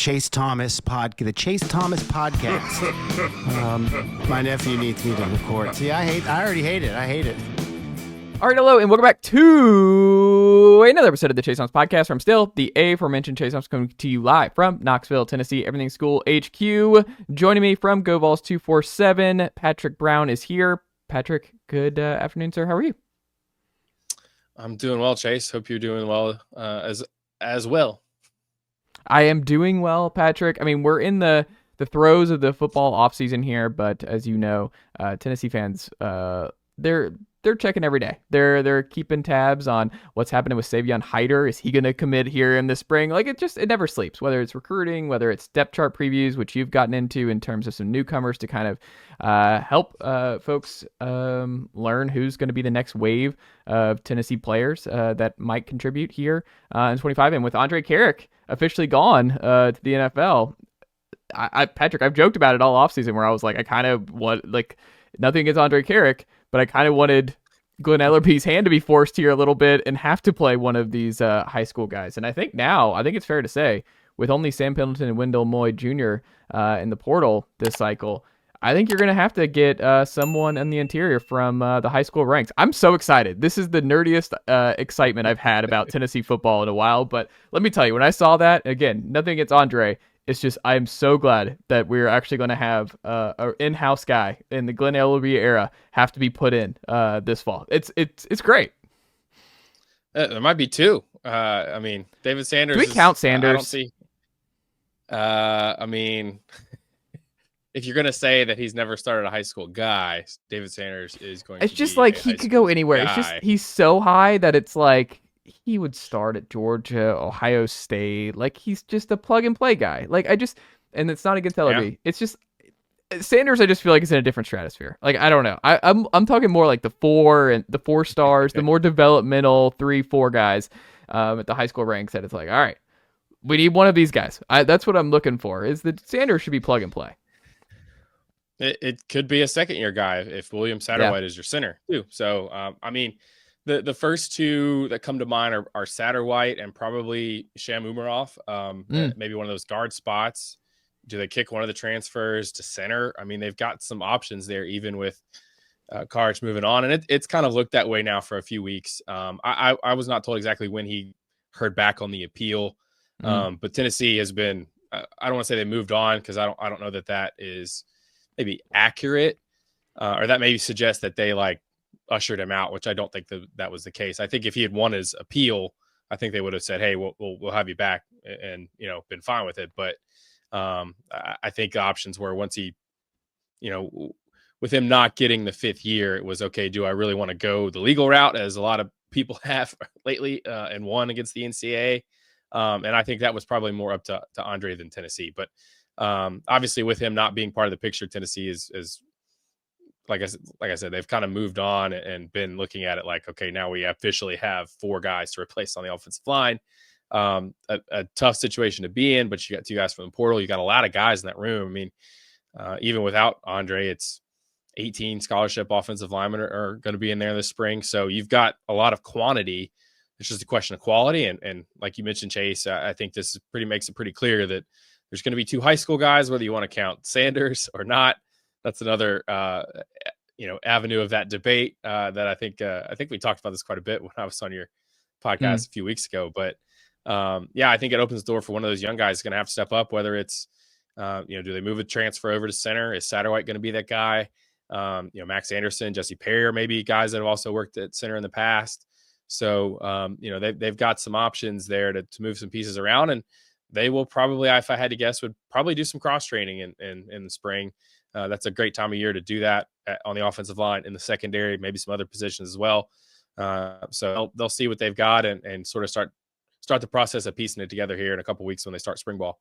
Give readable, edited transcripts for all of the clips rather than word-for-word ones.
Chase Thomas podcast. My nephew needs me to record. See, I already hate it. I hate it. All right, hello, and welcome back to another episode of the Chase Thomas podcast from still the aforementioned Chase Thomas, coming to you live from Knoxville, Tennessee, Everything School HQ. Joining me from Vols 247, Patrick Brown is here. Patrick, good afternoon, sir. How are you? I'm doing well, Chase. Hope you're doing well as well. I am doing well, Patrick. I mean, we're in the throes of the football offseason here, but as you know, Tennessee fans, they're checking every day. They're keeping tabs on what's happening with Savion Hyder. Is he going to commit here in the spring? Like, it never sleeps, whether it's recruiting, whether it's depth chart previews, which you've gotten into in terms of some newcomers to kind of help folks learn who's going to be the next wave of Tennessee players that might contribute here in 25. And with Andrej Karic officially gone to the NFL, Patrick, I've joked about it all offseason where I was like, I kind of want, like, nothing against Andrej Karic, but I kind of wanted Glenn Ellerby's hand to be forced here a little bit and have to play one of these high school guys. And I think it's fair to say, with only Sam Pendleton and Wendell Moy Jr. In the portal this cycle, I think you're going to have to get someone in the interior from the high school ranks. I'm so excited. This is the nerdiest excitement I've had about Tennessee football in a while. But let me tell you, when I saw that, again, nothing against Andre, it's just I'm so glad that we're actually going to have an in-house guy in the Glenn Ellerby era have to be put in this fall. It's great. There might be two. I mean, David Sanders. Do we count Sanders? I don't see. I mean, if you're going to say that he's never started a high school guy, David Sanders is going. It's to just be like he could go anywhere. Guy. It's just he's so high that it's like he would start at Georgia, Ohio State. Like, he's just a plug and play guy. Like, and it's not against Ellerby. Yeah. It's just Sanders. I just feel like it's in a different stratosphere. Like, I don't know. I'm talking more like the 4 stars, the more developmental 3-4 guys at the high school ranks. That it's like, all right, we need one of these guys. That's what I'm looking for. Is that Sanders should be plug and play. It could be a second-year guy if William Satterwhite is your center too. So, I mean, the first two that come to mind are Satterwhite and probably Sham Umarov. Maybe one of those guard spots. Do they kick one of the transfers to center? I mean, they've got some options there, even with Karic moving on, and it's kind of looked that way now for a few weeks. I was not told exactly when he heard back on the appeal, but Tennessee has been. I don't want to say they moved on because I don't know that is maybe accurate, or that maybe suggests that they like ushered him out, which I don't think that was the case. I think if he had won his appeal, I think they would have said, "Hey, we'll have you back," and been fine with it. But I think the options were once he, with him not getting the 5th year, it was okay. Do I really want to go the legal route, as a lot of people have lately, and won against the NCAA? And I think that was probably more up to Andre than Tennessee. But obviously, with him not being part of the picture, Tennessee is like I said, they've kind of moved on and been looking at it like, okay, now we officially have 4 guys to replace on the offensive line. A tough situation to be in, but you got 2 guys from the portal. You got a lot of guys in that room. I mean, even without Andre, it's 18 scholarship offensive linemen are going to be in there this spring. So you've got a lot of quantity. It's just a question of quality. And like you mentioned, Chase, I think this makes it pretty clear that there's going to be 2 high school guys, whether you want to count Sanders or not. That's another, avenue of that debate that I think we talked about this quite a bit when I was on your podcast a few weeks ago. But I think it opens the door for one of those young guys going to have to step up, whether it's, do they move a transfer over to center? Is Satterwhite going to be that guy? Max Anderson, Jesse Perry are maybe guys that have also worked at center in the past. So, they've got some options there to move some pieces around, and they will probably, if I had to guess, would probably do some cross training in the spring. That's a great time of year to do that on the offensive line, in the secondary, maybe some other positions as well. So they'll see what they've got and sort of start the process of piecing it together here in a couple weeks when they start spring ball.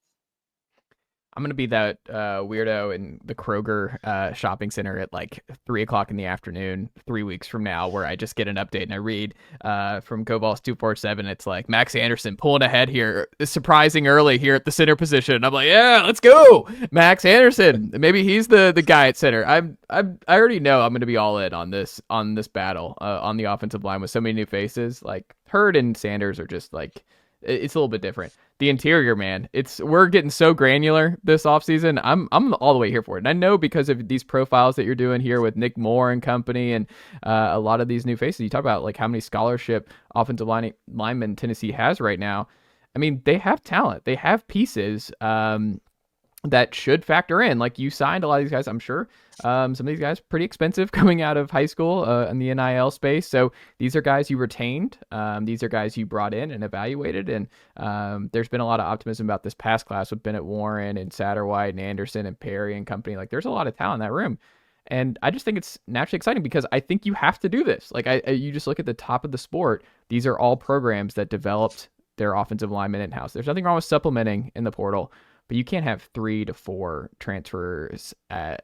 I'm going to be that weirdo in the Kroger shopping center at like 3:00 in the afternoon, 3 weeks from now, where I just get an update and I read from Vols 247. It's like Max Anderson pulling ahead here, surprising early here at the center position. I'm like, yeah, let's go, Max Anderson. Maybe he's the guy at center. I already know I'm going to be all in on this battle on the offensive line with so many new faces. Like Hurd and Sanders are just like, it's a little bit different the interior, man. We're getting so granular this offseason. I'm all the way here for it. And I know because of these profiles that you're doing here with Nick Moore and company, and a lot of these new faces. You talk about like how many scholarship offensive linemen Tennessee has right now. I mean, they have talent. They have pieces that should factor in. Like, you signed a lot of these guys, I'm sure. Some of these guys pretty expensive coming out of high school in the NIL space. So these are guys you retained. These are guys you brought in and evaluated. And there's been a lot of optimism about this past class with Bennett Warren and Satterwhite and Anderson and Perry and company. Like, there's a lot of talent in that room. And I just think it's naturally exciting because I think you have to do this. Like, you just look at the top of the sport. These are all programs that developed their offensive linemen in-house. There's nothing wrong with supplementing in the portal, but you can't have 3 to 4 transfers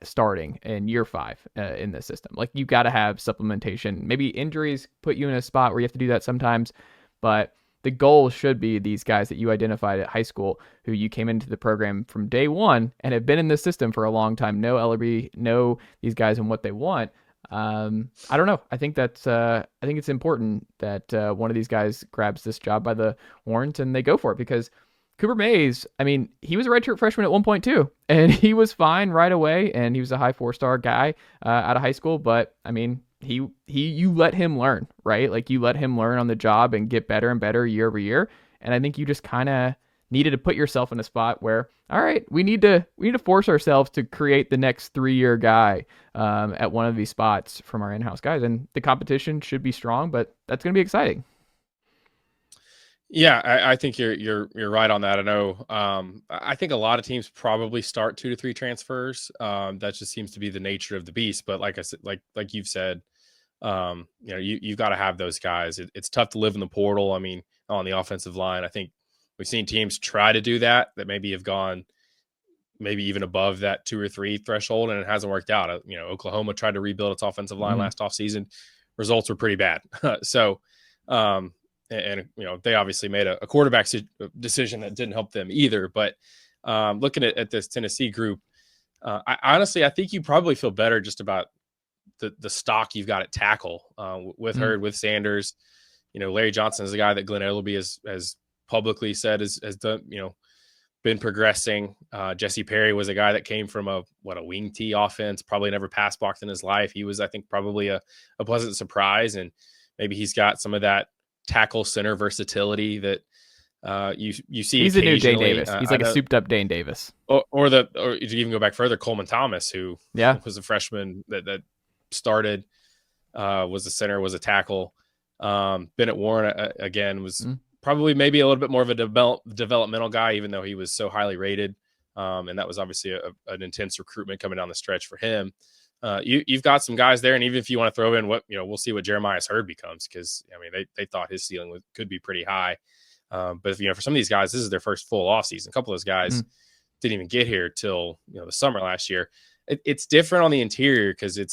starting in year 5 in the system. Like, you got to have supplementation. Maybe injuries put you in a spot where you have to do that sometimes, but the goal should be these guys that you identified at high school who you came into the program from day one and have been in the system for a long time, know LRB, know these guys and what they want. I don't know. I think it's important that one of these guys grabs this job by the horns and they go for it, because Cooper Mays, I mean, he was a redshirt freshman at one point too, and he was fine right away, and he was a high 4-star guy out of high school. But I mean, you let him learn, right? Like, you let him learn on the job and get better and better year over year. And I think you just kind of needed to put yourself in a spot where, all right, we need to force ourselves to create the next 3-year guy at one of these spots from our in-house guys. And the competition should be strong, but that's going to be exciting. Yeah, I think you're right on that. I know. I think a lot of teams probably start 2 to 3 transfers. That just seems to be the nature of the beast. But like I said, like you've said, you've got to have those guys. It's tough to live in the portal. I mean, on the offensive line, I think we've seen teams try to do that maybe have gone maybe even above that 2 or 3 threshold, and it hasn't worked out. Oklahoma tried to rebuild its offensive line last offseason. Results were pretty bad. So. And they obviously made a quarterback decision that didn't help them either. But looking at this Tennessee group, I think you probably feel better just about the stock you've got at tackle with Hurd, with Sanders. Larry Johnson is the guy that Glenn Ellerbe has publicly said has done, been progressing. Jesse Perry was a guy that came from a wing T offense, probably never pass blocked in his life. He was, I think, probably a pleasant surprise, and maybe he's got some of that tackle center versatility that you see. He's a new Dane Davis. He's like a souped up Dane Davis. Or to even go back further, Coleman Thomas, who was a freshman that started, was a center, was a tackle. Bennett Warren again was probably maybe a little bit more of a developmental guy, even though he was so highly rated. And that was obviously an intense recruitment coming down the stretch for him. You've got some guys there, and even if you want to throw in we'll see what Jeremiah's Hurd becomes, because I mean they thought his ceiling could be pretty high, but for some of these guys, this is their first full offseason. A couple of those guys didn't even get here till the summer last year. It's different on the interior because they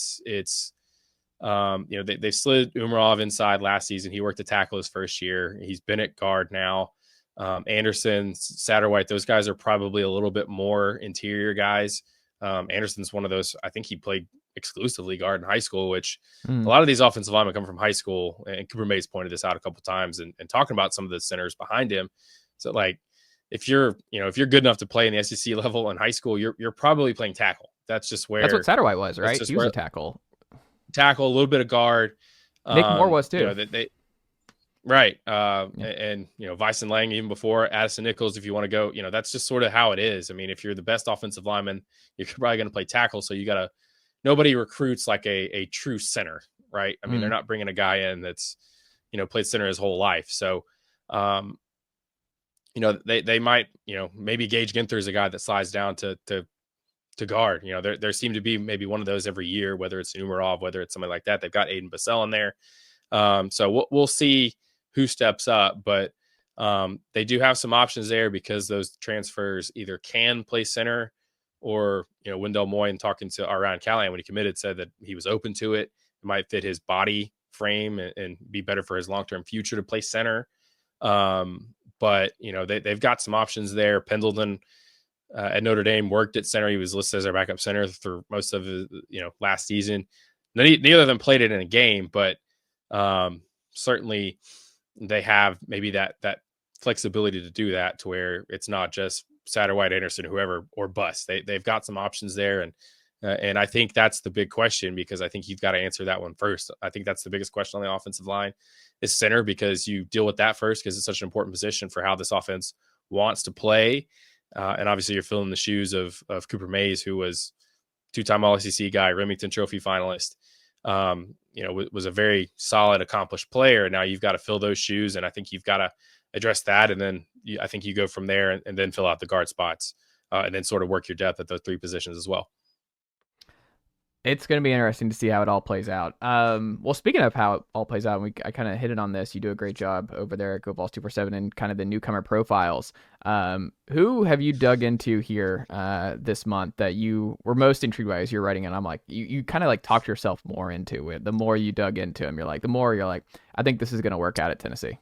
slid Umarov inside last season. He worked a tackle his first year. He's been at guard now. Anderson, Satterwhite, those guys are probably a little bit more interior guys. Anderson's one of those. I think he played exclusively guard in high school, which a lot of these offensive linemen come from high school. And Cooper Mays pointed this out a couple times and talking about some of the centers behind him. So like, if you're good enough to play in the SEC level in high school, you're probably playing tackle. That's what Satterwhite was, right? He was a tackle, a little bit of guard. Nick Moore was too. Right. And Vyson Lang, even before Addison Nichols, if you want to go, that's just sort of how it is. I mean, if you're the best offensive lineman, you're probably going to play tackle. So nobody recruits like a true center, right? I mean, they're not bringing a guy in that's, played center his whole life. So, they might, maybe Gage Ginther is a guy that slides down to guard. There seem to be maybe one of those every year, whether it's Umarov, whether it's somebody like that. They've got Aiden Bassell in there. So we'll see who steps up, but they do have some options there because those transfers either can play center or, Wendell Moyne, talking to Ryan Callahan when he committed, said that he was open to it. It might fit his body frame and be better for his long-term future to play center. But they've got some options there. Pendleton at Notre Dame worked at center. He was listed as our backup center for most of his, last season. Neither of them played it in a game, but certainly they have maybe that flexibility to do that, to where it's not just Satterwhite, Anderson, whoever, or bust. They've got some options there, and I think that's the big question, because I think you've got to answer that one first. I think that's the biggest question on the offensive line is center, because you deal with that first, because it's such an important position for how this offense wants to play. And obviously you're filling the shoes of Cooper Mays, who was two-time All-SEC guy, Remington Trophy finalist, was a very solid, accomplished player. Now you've got to fill those shoes, and I think you've got to address that. And then I think you go from there and then fill out the guard spots, and then sort of work your depth at those three positions as well. It's going to be interesting to see how it all plays out. Well, speaking of how it all plays out, I kind of hit it on this. You do a great job over there at Go Vols 247 and kind of the newcomer profiles. Who have you dug into here this month that you were most intrigued by as you're writing? And I'm like, you kind of like talked yourself more into it. The more you dug into him, the more you're like, I think this is going to work out at Tennessee.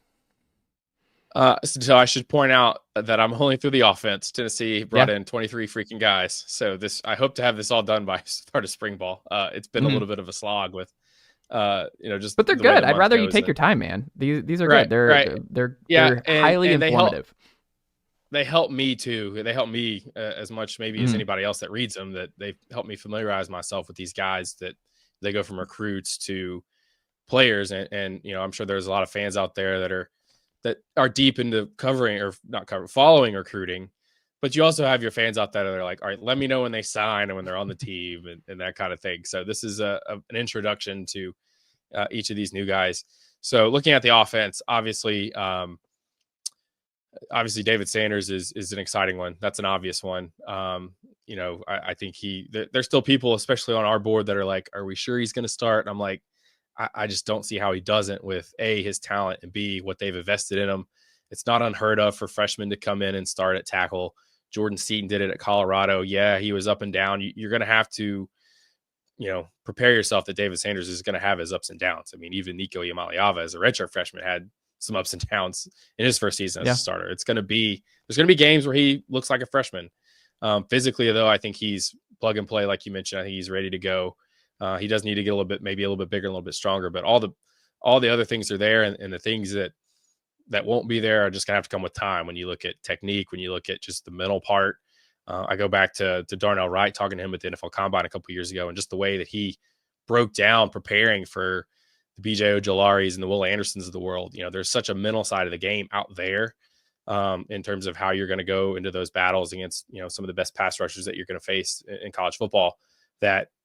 So I should point out that I'm only through the offense. Tennessee brought in 23 freaking guys. So I hope to have this all done by start of spring ball. It's been a little bit of a slog with, just. But they're good. I'd rather you take your time, man. These are good. They're highly informative. They help me too. They help me as much maybe as anybody else that reads them. That they help me familiarize myself with these guys. That they go from recruits to players, and I'm sure there's a lot of fans out there that are deep into following recruiting, but you also have your fans out there that are like, all right, let me know when they sign and when they're on the team and that kind of thing. So this is an introduction to each of these new guys. So looking at the offense, obviously David Sanders is an exciting one. That's an obvious one. I think there's still people, especially on our board, that are like, are we sure he's going to start? And I'm like, I just don't see how he doesn't, with A, his talent, and B, what they've invested in him. It's not unheard of for freshmen to come in and start at tackle. Jordan Seaton did it at Colorado. Yeah, he was up and down. You're going to have to, prepare yourself that David Sanders is going to have his ups and downs. I mean, even Nico Iamaleava as a redshirt freshman had some ups and downs in his first season as a starter. There's going to be games where he looks like a freshman. Physically, though, I think he's plug and play, like you mentioned. I think he's ready to go. He does need to get maybe a little bit bigger, a little bit stronger, but all the other things are there, and the things that won't be there are just gonna have to come with time. When you look at technique, when you look at just the mental part, I go back to Darnell Wright, talking to him at the NFL Combine a couple years ago, and just the way that he broke down preparing for the BJ Ojolaris and the Will Andersons of the world. There's such a mental side of the game out there, in terms of how you're going to go into those battles against some of the best pass rushers that you're going to face in college football.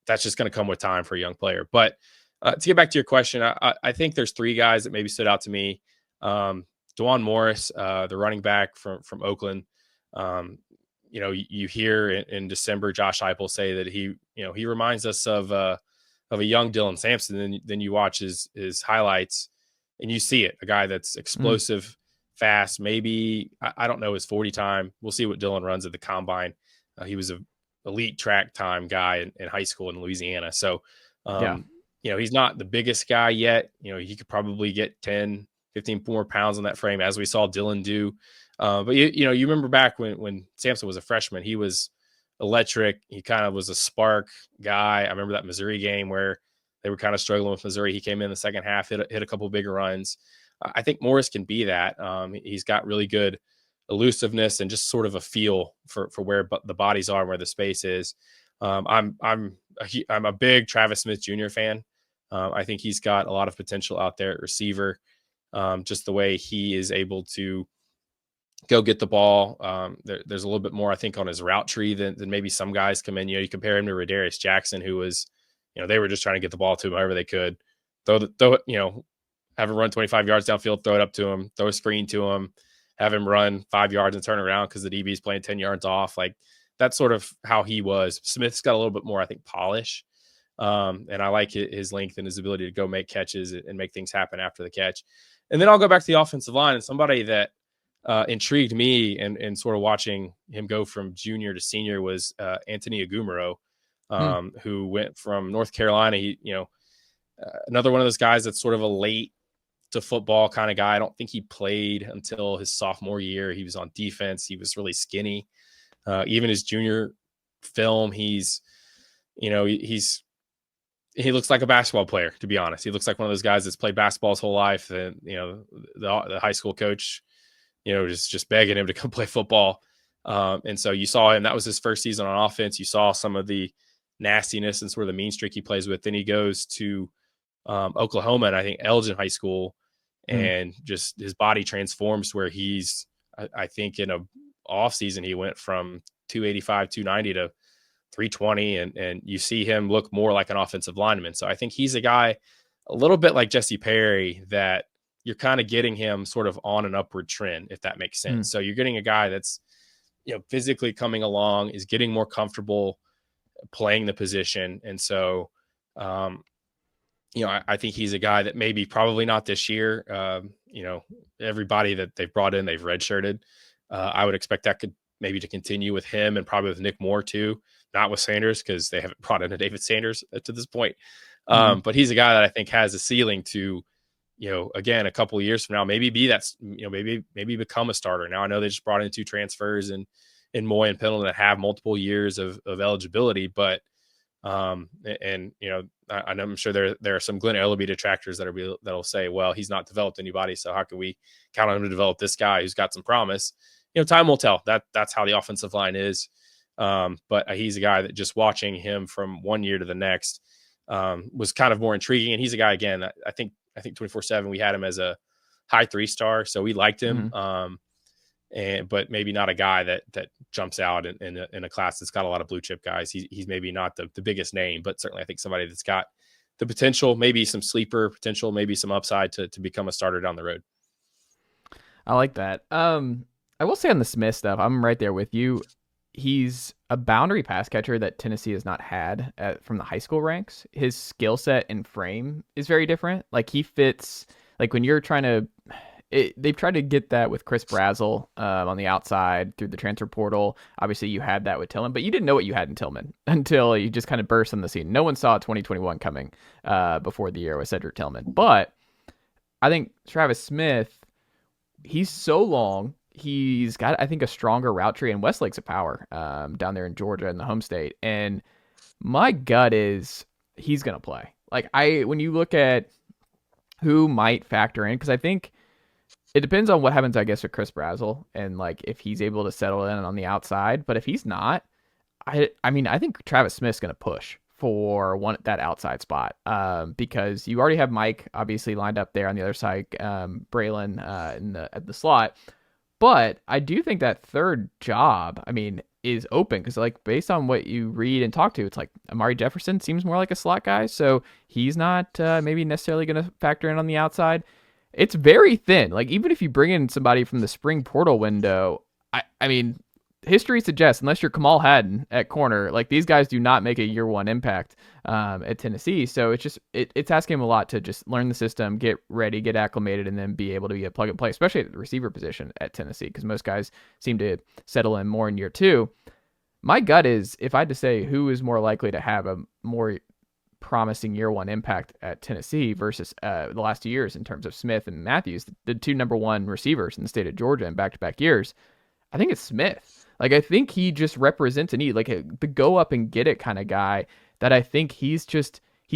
That's just going to come with time for a young player. But to get back to your question, I think there's three guys that maybe stood out to me. DeJuan Morris, the running back from Oakland. You hear in December Josh Heupel say that he reminds us of a young Dylan Sampson. Then you watch his highlights and you see it. A guy that's explosive, fast. Maybe I don't know his 40 time. We'll see what Dylan runs at the combine. He was a elite track time guy in high school in Louisiana. So, he's not the biggest guy yet. He could probably get 10, 15 more pounds on that frame, as we saw Dylan do. But you remember back when Sampson was a freshman, he was electric. He kind of was a spark guy. I remember that Missouri game where they were kind of struggling with Missouri. He came in the second half, hit a couple bigger runs. I think Morris can be that. He's got really good elusiveness and just sort of a feel for where the bodies are and where the space is. I'm a big Travis Smith Jr. fan. I think he's got a lot of potential out there at receiver. Just the way he is able to go get the ball. There's a little bit more, I think, on his route tree than maybe some guys come in. You compare him to Radarius Jackson, who was, they were just trying to get the ball to him however they could. Throw it, have him run 25 yards downfield, throw it up to him, throw a screen to him, have him run 5 yards and turn around because the DB is playing 10 yards off. Like, that's sort of how he was. Smith's got a little bit more, I think, polish. And I like his length and his ability to go make catches and make things happen after the catch. And then I'll go back to the offensive line, and somebody that intrigued me and sort of watching him go from junior to senior was Anthony Agumaro, who went from North Carolina. He, another one of those guys that's sort of a late to football kind of guy. I don't think he played until his sophomore year. He was on defense. He was really skinny. Even his junior film, he looks like a basketball player, to be honest. He looks like one of those guys that's played basketball his whole life. And, the high school coach just begging him to come play football. And so you saw him, that was his first season on offense. You saw some of the nastiness and sort of the mean streak he plays with. Then he goes to Oklahoma, and I think Elgin High School, and just his body transforms where he's, I think in a off season, he went from 285, 290 to 320, and you see him look more like an offensive lineman. So I think he's a guy a little bit like Jesse Perry, that you're kind of getting him sort of on an upward trend, if that makes sense. So you're getting a guy that's, physically coming along, is getting more comfortable playing the position. And so, I think he's a guy that maybe probably not this year. Everybody that they've brought in, they've redshirted. I would expect that could maybe to continue with him and probably with Nick Moore too, not with Sanders, because they haven't brought in a David Sanders to this point. But he's a guy that I think has a ceiling to, again, a couple of years from now, maybe be that, maybe become a starter. Now I know they just brought in 2 transfers in Moy and Pendleton that have multiple years of eligibility, but I'm sure there are some Glenn Ellaby detractors that'll say, well, he's not developed anybody, so how can we count on him to develop this guy who's got some promise? Time will tell. That's how the offensive line is. But he's a guy that just watching him from one year to the next was kind of more intriguing. And he's a guy, again, I think 24/7, we had him as a high 3-star. So we liked him. But maybe not a guy that jumps out in a class that's got a lot of blue chip guys. He's maybe not the biggest name, but certainly I think somebody that's got the potential, maybe some sleeper potential, maybe some upside to become a starter down the road. I like that. I will say on the Smith stuff, I'm right there with you. He's a boundary pass catcher that Tennessee has not had from the high school ranks. His skill set and frame is very different. Like he fits, like when you're trying to, they've tried to get that with Chris Brazzell on the outside through the transfer portal. Obviously you had that with Tillman, but you didn't know what you had in Tillman until you just kind of burst on the scene. No one saw 2021 coming before the year with Cedric Tillman. But I think Travis Smith, he's so long. He's got, I think, a stronger route tree, and Westlake's a power down there in Georgia in the home state. And my gut is he's going to play. Like when you look at who might factor in, because I think it depends on what happens, I guess, with Chris Brazzell and like if he's able to settle in on the outside. But if he's not, I think Travis Smith's going to push for that outside spot because you already have Mike obviously lined up there on the other side, Braylon at the slot. But I do think that third job, is open because, like, based on what you read and talk to, it's like Amari Jefferson seems more like a slot guy, so he's not maybe necessarily going to factor in on the outside. It's very thin. Like, even if you bring in somebody from the spring portal window, I mean, history suggests, unless you're Kamal Haddon at corner, like these guys do not make a year one impact at Tennessee. So it's just it's asking him a lot to just learn the system, get ready, get acclimated, and then be able to be a plug and play, especially at the receiver position at Tennessee, because most guys seem to settle in more in year 2. My gut is, if I had to say who is more likely to have a more promising year 1 impact at Tennessee versus the last 2 years in terms of Smith and Matthews, the 2 number 1 receivers in the state of Georgia in back-to-back years, I think it's Smith. Like, I think he just represents a need, like the go up and get it kind of guy that I think he's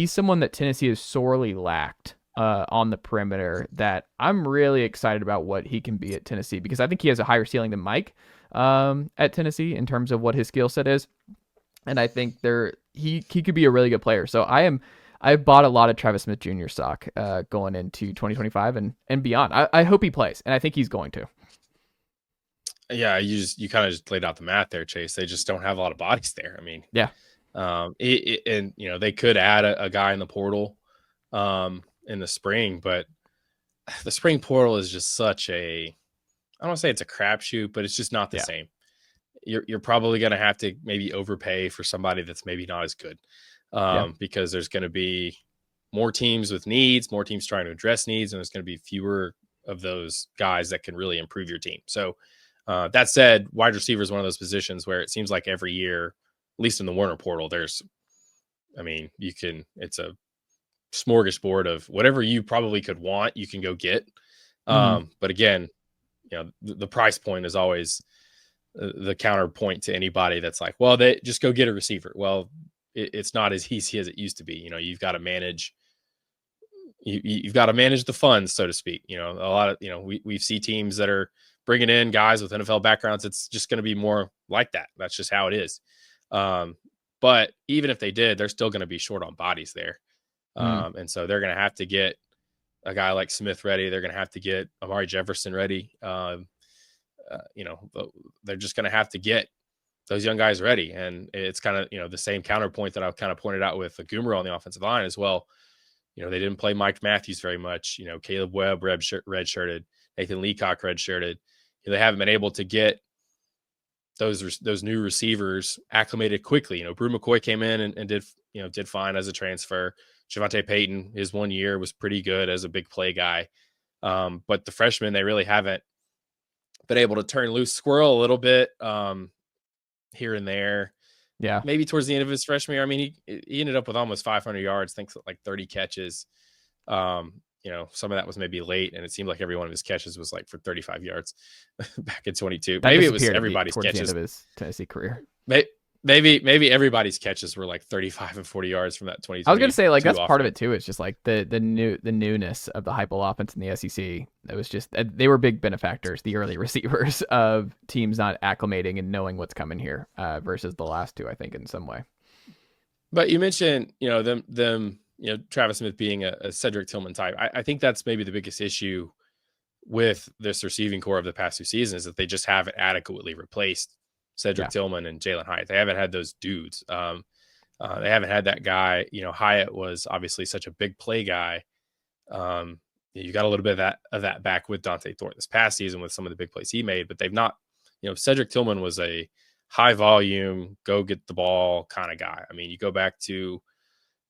someone that Tennessee has sorely lacked on the perimeter, that I'm really excited about what he can be at Tennessee, because I think he has a higher ceiling than Mike at Tennessee in terms of what his skill set is. And I think he could be a really good player. So I've bought a lot of Travis Smith Jr. stock going into 2025 and beyond. I hope he plays, and I think he's going to. Yeah, you kind of just laid out the math there, Chase. They just don't have a lot of bodies there. I mean, yeah. And they could add a guy in the portal in the spring, but the spring portal is just such I don't want to say it's a crapshoot, but it's just not the same. You're probably going to have to maybe overpay for somebody that's maybe not as good because there's going to be more teams with needs, more teams trying to address needs, and there's going to be fewer of those guys that can really improve your team. So that said, wide receiver is one of those positions where it seems like every year, at least in the Warner portal, it's a smorgasbord of whatever you probably could want, you can go get. But again, the price point is always the counterpoint to anybody that's like, well, they just go get a receiver. Well, it's not as easy as it used to be. You've got to manage. You've got to manage the funds, so to speak. A lot of we see teams that are bringing in guys with NFL backgrounds, it's just going to be more like that. That's just how it is. But even if they did, they're still going to be short on bodies there. And so they're going to have to get a guy like Smith ready. They're going to have to get Amari Jefferson ready. They're just going to have to get those young guys ready. And it's kind of, the same counterpoint that I've kind of pointed out with Newcomer on the offensive line as well. They didn't play Mike Matthews very much. Caleb Webb redshirted, Nathan Leacock redshirted. They haven't been able to get those new receivers acclimated quickly. Brew McCoy came in and did fine as a transfer. Javonte Payton, his 1 year was pretty good as a big play guy. But the freshmen, they really haven't been able to turn loose. Squirrel a little bit here and there. Yeah. Maybe towards the end of his freshman year. I mean, he ended up with almost 500 yards, I think like 30 catches. Some of that was maybe late, and it seemed like every one of his catches was like for 35 yards back in 22. Maybe it was everybody's catches. The end of his Tennessee career. Maybe everybody's catches were like 35 and 40 yards from that 22. I was going to say, like, that's part of it too. It's just like the newness of the Heupel offense in the SEC. It was just, they were big benefactors, the early receivers of teams not acclimating and knowing what's coming here versus the last two, I think, in some way. But you mentioned, them, Travis Smith being a Cedric Tillman type. I think that's maybe the biggest issue with this receiving core of the past two seasons, is that they just haven't adequately replaced Cedric Tillman and Jalen Hyatt. They haven't had those dudes. They haven't had that guy. Hyatt was obviously such a big play guy. You got a little bit of that back with Dante Thornton this past season with some of the big plays he made, but they've not, Cedric Tillman was a high volume, go get the ball kind of guy. I mean, you go back to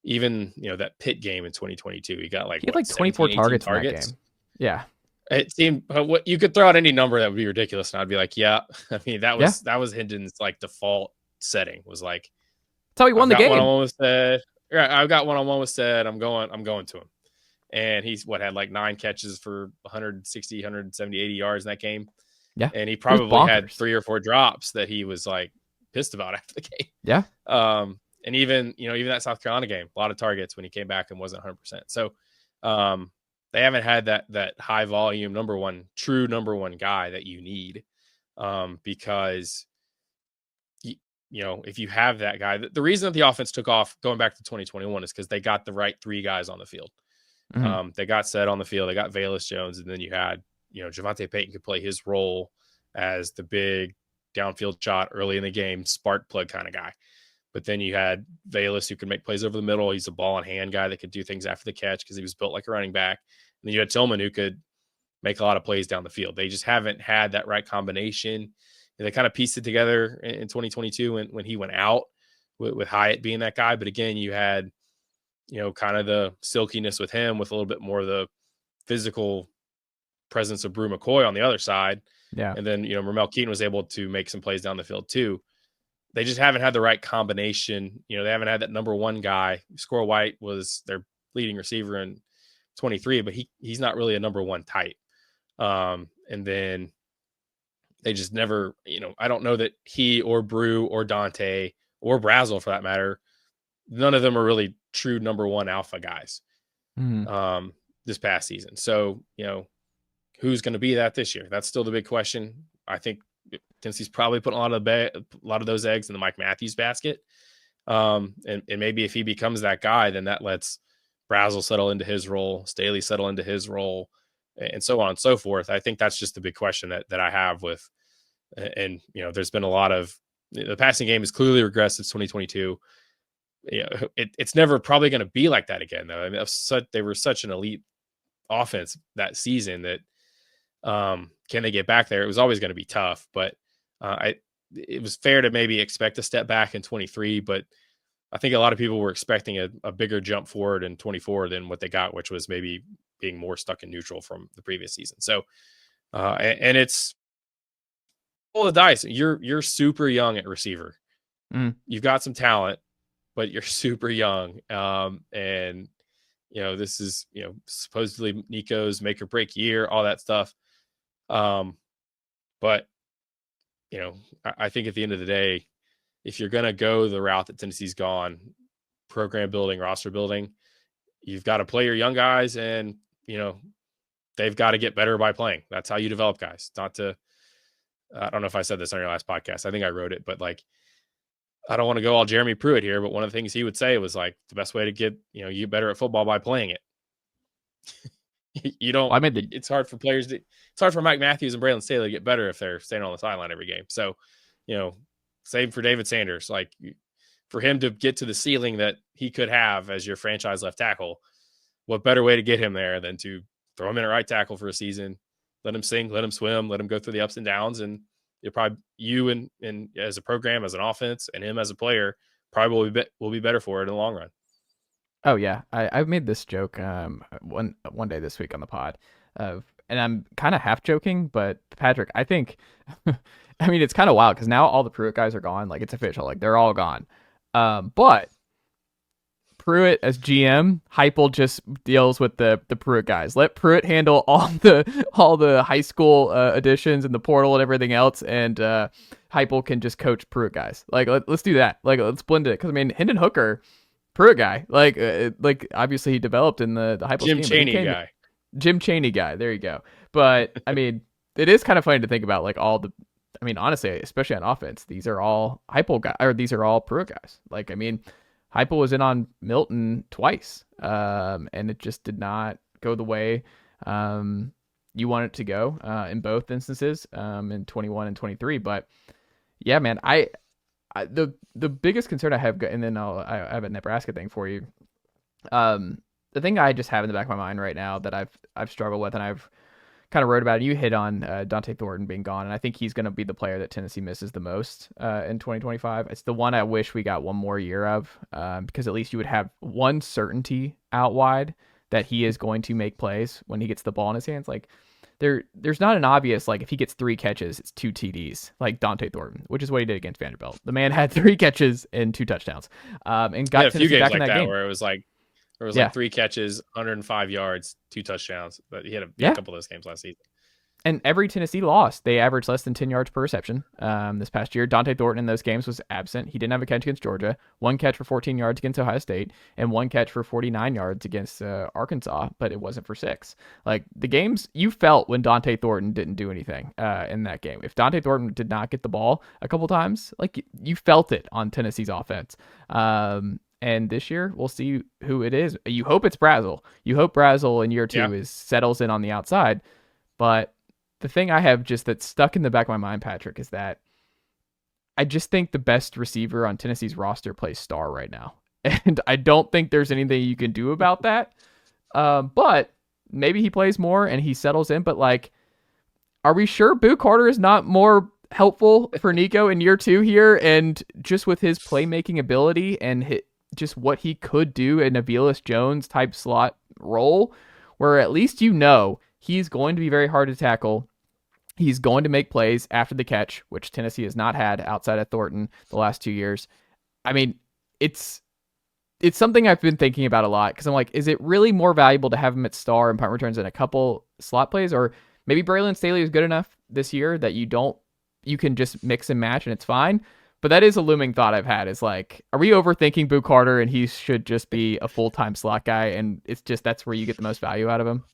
even, that Pitt game in 2022, he got like 24 targets in that game. Yeah. It seemed what you could throw out any number that would be ridiculous, and I'd be like, yeah. I mean, that was Hendon's like default setting. Was like, that's how he won the game. One-on-one with Stead. I've got one-on-one with Stead. I'm going to him, and he's had like 9 catches for 160, 170, 80 yards in that game. Yeah, and he probably had 3 or 4 drops that he was like pissed about after the game. Yeah. And even that South Carolina game, a lot of targets when he came back and wasn't 100%. So, they haven't had that high volume true number one guy that you need, because if you have that guy, the reason that the offense took off going back to 2021 is because they got the right 3 guys on the field. Mm-hmm. They got Set on the field, they got Velus Jones, and then you had Javonte Payton could play his role as the big downfield shot early in the game, spark plug kind of guy. But then you had Velus, who could make plays over the middle. He's a ball and hand guy that could do things after the catch because he was built like a running back. And then you had Tillman, who could make a lot of plays down the field. They just haven't had that right combination. And they kind of pieced it together in 2022 when he went out with Hyatt being that guy. But again, you had, kind of the silkiness with him, with a little bit more of the physical presence of Brew McCoy on the other side. Yeah. And then, Ramel Keaton was able to make some plays down the field too. They just haven't had the right combination. They haven't had that number one guy. Squirrel White was their leading receiver in 23, but he's not really a number one type. And then they just never, I don't know that he or Brew or Dante or Brazel, for that matter, none of them are really true number one alpha guys this past season. So, who's going to be that this year? That's still the big question. I think Tennessee's probably putting a lot of those eggs in the Mike Matthews basket. And maybe if he becomes that guy, then that lets Brazel settle into his role, Staley settle into his role, and so on and so forth. I think that's just the big question that I have with, and there's been a lot of, the passing game has clearly regressed since 2022. It's never probably going to be like that again, though. I mean, they were such an elite offense that season that, can they get back there? It was always going to be tough, but it was fair to maybe expect a step back in 23, but I think a lot of people were expecting a bigger jump forward in 24 than what they got, which was maybe being more stuck in neutral from the previous season. So, and it's all the dice. You're super young at receiver. You've got some talent, but you're super young. And this is, supposedly Nico's make or break year, all that stuff. But I think at the end of the day, if you're going to go the route that Tennessee's gone, program building, roster building, you've got to play your young guys, and, they've got to get better by playing. That's how you develop guys, not to I don't know if I said this on your last podcast. I think I wrote it, but like, I don't want to go all Jeremy Pruitt here, but one of the things he would say was like, the best way to get, you better at football by playing it. You don't, Well, I mean, it's hard for players it's hard for Mike Matthews and Braylon Staley to get better if they're staying on the sideline every game. So, same for David Sanders, like for him to get to the ceiling that he could have as your franchise left tackle, what better way to get him there than to throw him in at right tackle for a season, let him sink, let him swim, let him go through the ups and downs. And you and as a program, as an offense, and him as a player probably will be better for it in the long run. Oh yeah, I've made this joke one day this week on the pod, and I'm kind of half joking, but Patrick, I think, I mean, it's kind of wild because now all the Pruitt guys are gone. Like, it's official, like they're all gone. But Pruitt as GM, Heupel just deals with the Pruitt guys. Let Pruitt handle all the high school additions and the portal and everything else, and Heupel can just coach Pruitt guys. Like, let's do that. Like, let's blend it, because I mean, Hendon Hooker, Pruitt guy, like obviously he developed in the Heupel Jim scheme, Chaney guy. Jim Chaney guy. There you go. But I mean, it is kind of funny to think about, like, I mean, honestly, especially on offense, these are all Heupel guys, or these are all Pruitt guys. Like, I mean, Heupel was in on Milton twice, and it just did not go the way you want it to go in both instances, in 21 and 23. But yeah, man, the biggest concern I have, and then I have a Nebraska thing for you. The thing I just have in the back of my mind right now that I've struggled with, and I've kind of wrote about it. You hit on Doune Thornton being gone, and I think he's going to be the player that Tennessee misses the most in 2025. It's the one I wish we got one more year of, because at least you would have one certainty out wide that he is going to make plays when he gets the ball in his hands. Like, there's not an obvious, like, if he gets 3 catches, it's 2 TDs, like Doune Thornton, which is what he did against Vanderbilt. The man had 3 catches and 2 touchdowns, and got a few Tennessee games back like in that game. where it was like, like 3 catches, 105 yards, 2 touchdowns. But he had a couple of those games last season. And every Tennessee loss, they averaged less than 10 yards per reception this past year. Doune Thornton in those games was absent. He didn't have a catch against Georgia, 1 catch for 14 yards against Ohio State, and 1 catch for 49 yards against Arkansas, but it wasn't for 6. Like, the games, you felt when Doune Thornton didn't do anything in that game. If Doune Thornton did not get the ball a couple times, like, you felt it on Tennessee's offense. And this year, we'll see who it is. You hope it's Brazel. You hope Brazel in year 2 settles in on the outside. But the thing I have just that's stuck in the back of my mind, Patrick, is that I just think the best receiver on Tennessee's roster plays star right now. And I don't think there's anything you can do about that. But maybe he plays more and he settles in. But, like, are we sure Boo Carter is not more helpful for Nico in year 2 here? And just with his playmaking ability and just what he could do in a Velus Jones type slot role, where at least he's going to be very hard to tackle. He's going to make plays after the catch, which Tennessee has not had outside of Thornton the last 2 years. I mean, it's something I've been thinking about a lot, because I'm like, is it really more valuable to have him at star and punt returns than a couple slot plays? Or maybe Braylon Staley is good enough this year that you can just mix and match and it's fine. But that is a looming thought I've had, is like, are we overthinking Boo Carter and he should just be a full-time slot guy, and it's just that's where you get the most value out of him?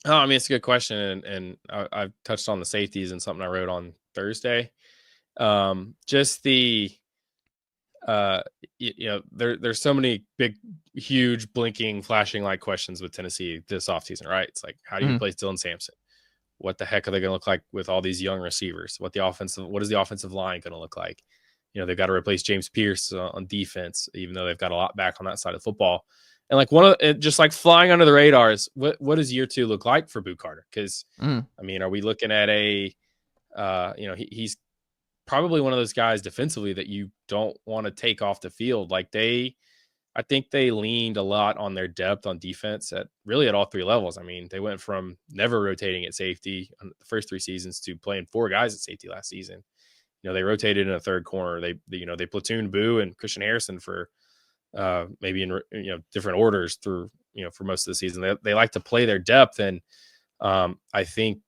Oh, I mean, it's a good question, and I've touched on the safeties and something I wrote on Thursday. Just the, there's so many big, huge, blinking, flashing light questions with Tennessee this offseason, right? It's like, how do you replace Dylan Sampson? What the heck are they going to look like with all these young receivers? What is the offensive line going to look like? They've got to replace James Pierce on defense, even though they've got a lot back on that side of football. And like just like flying under the radars, what does year 2 look like for Boo Carter? Because I mean, are we looking at he's probably one of those guys defensively that you don't want to take off the field. Like, I think they leaned a lot on their depth on defense at all 3 levels. I mean, they went from never rotating at safety on the first 3 seasons to playing 4 guys at safety last season. They rotated in a third corner. They platooned Boo and Christian Harrison for maybe in different orders through for most of the season. They like to play their depth, and I think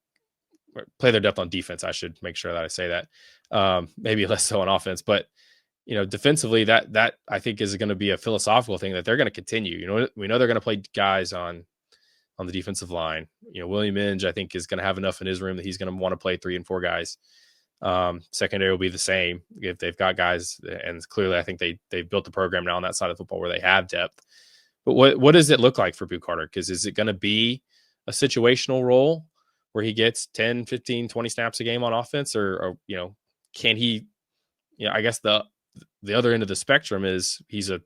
play their depth on defense. I should make sure that I say that, maybe less so on offense, but defensively, that I think is going to be a philosophical thing that they're going to continue. We know they're going to play guys on on the defensive line. William Inge, I think, is going to have enough in his room that he's going to want to play 3 and 4 guys. Secondary will be the same if they've got guys, and clearly I think they've built the program now on that side of football where they have depth. But what does it look like for Boot Carter? Because is it going to be a situational role where he gets 10, 15, 20 snaps a game on offense, or can he? I guess the other end of the spectrum is he's a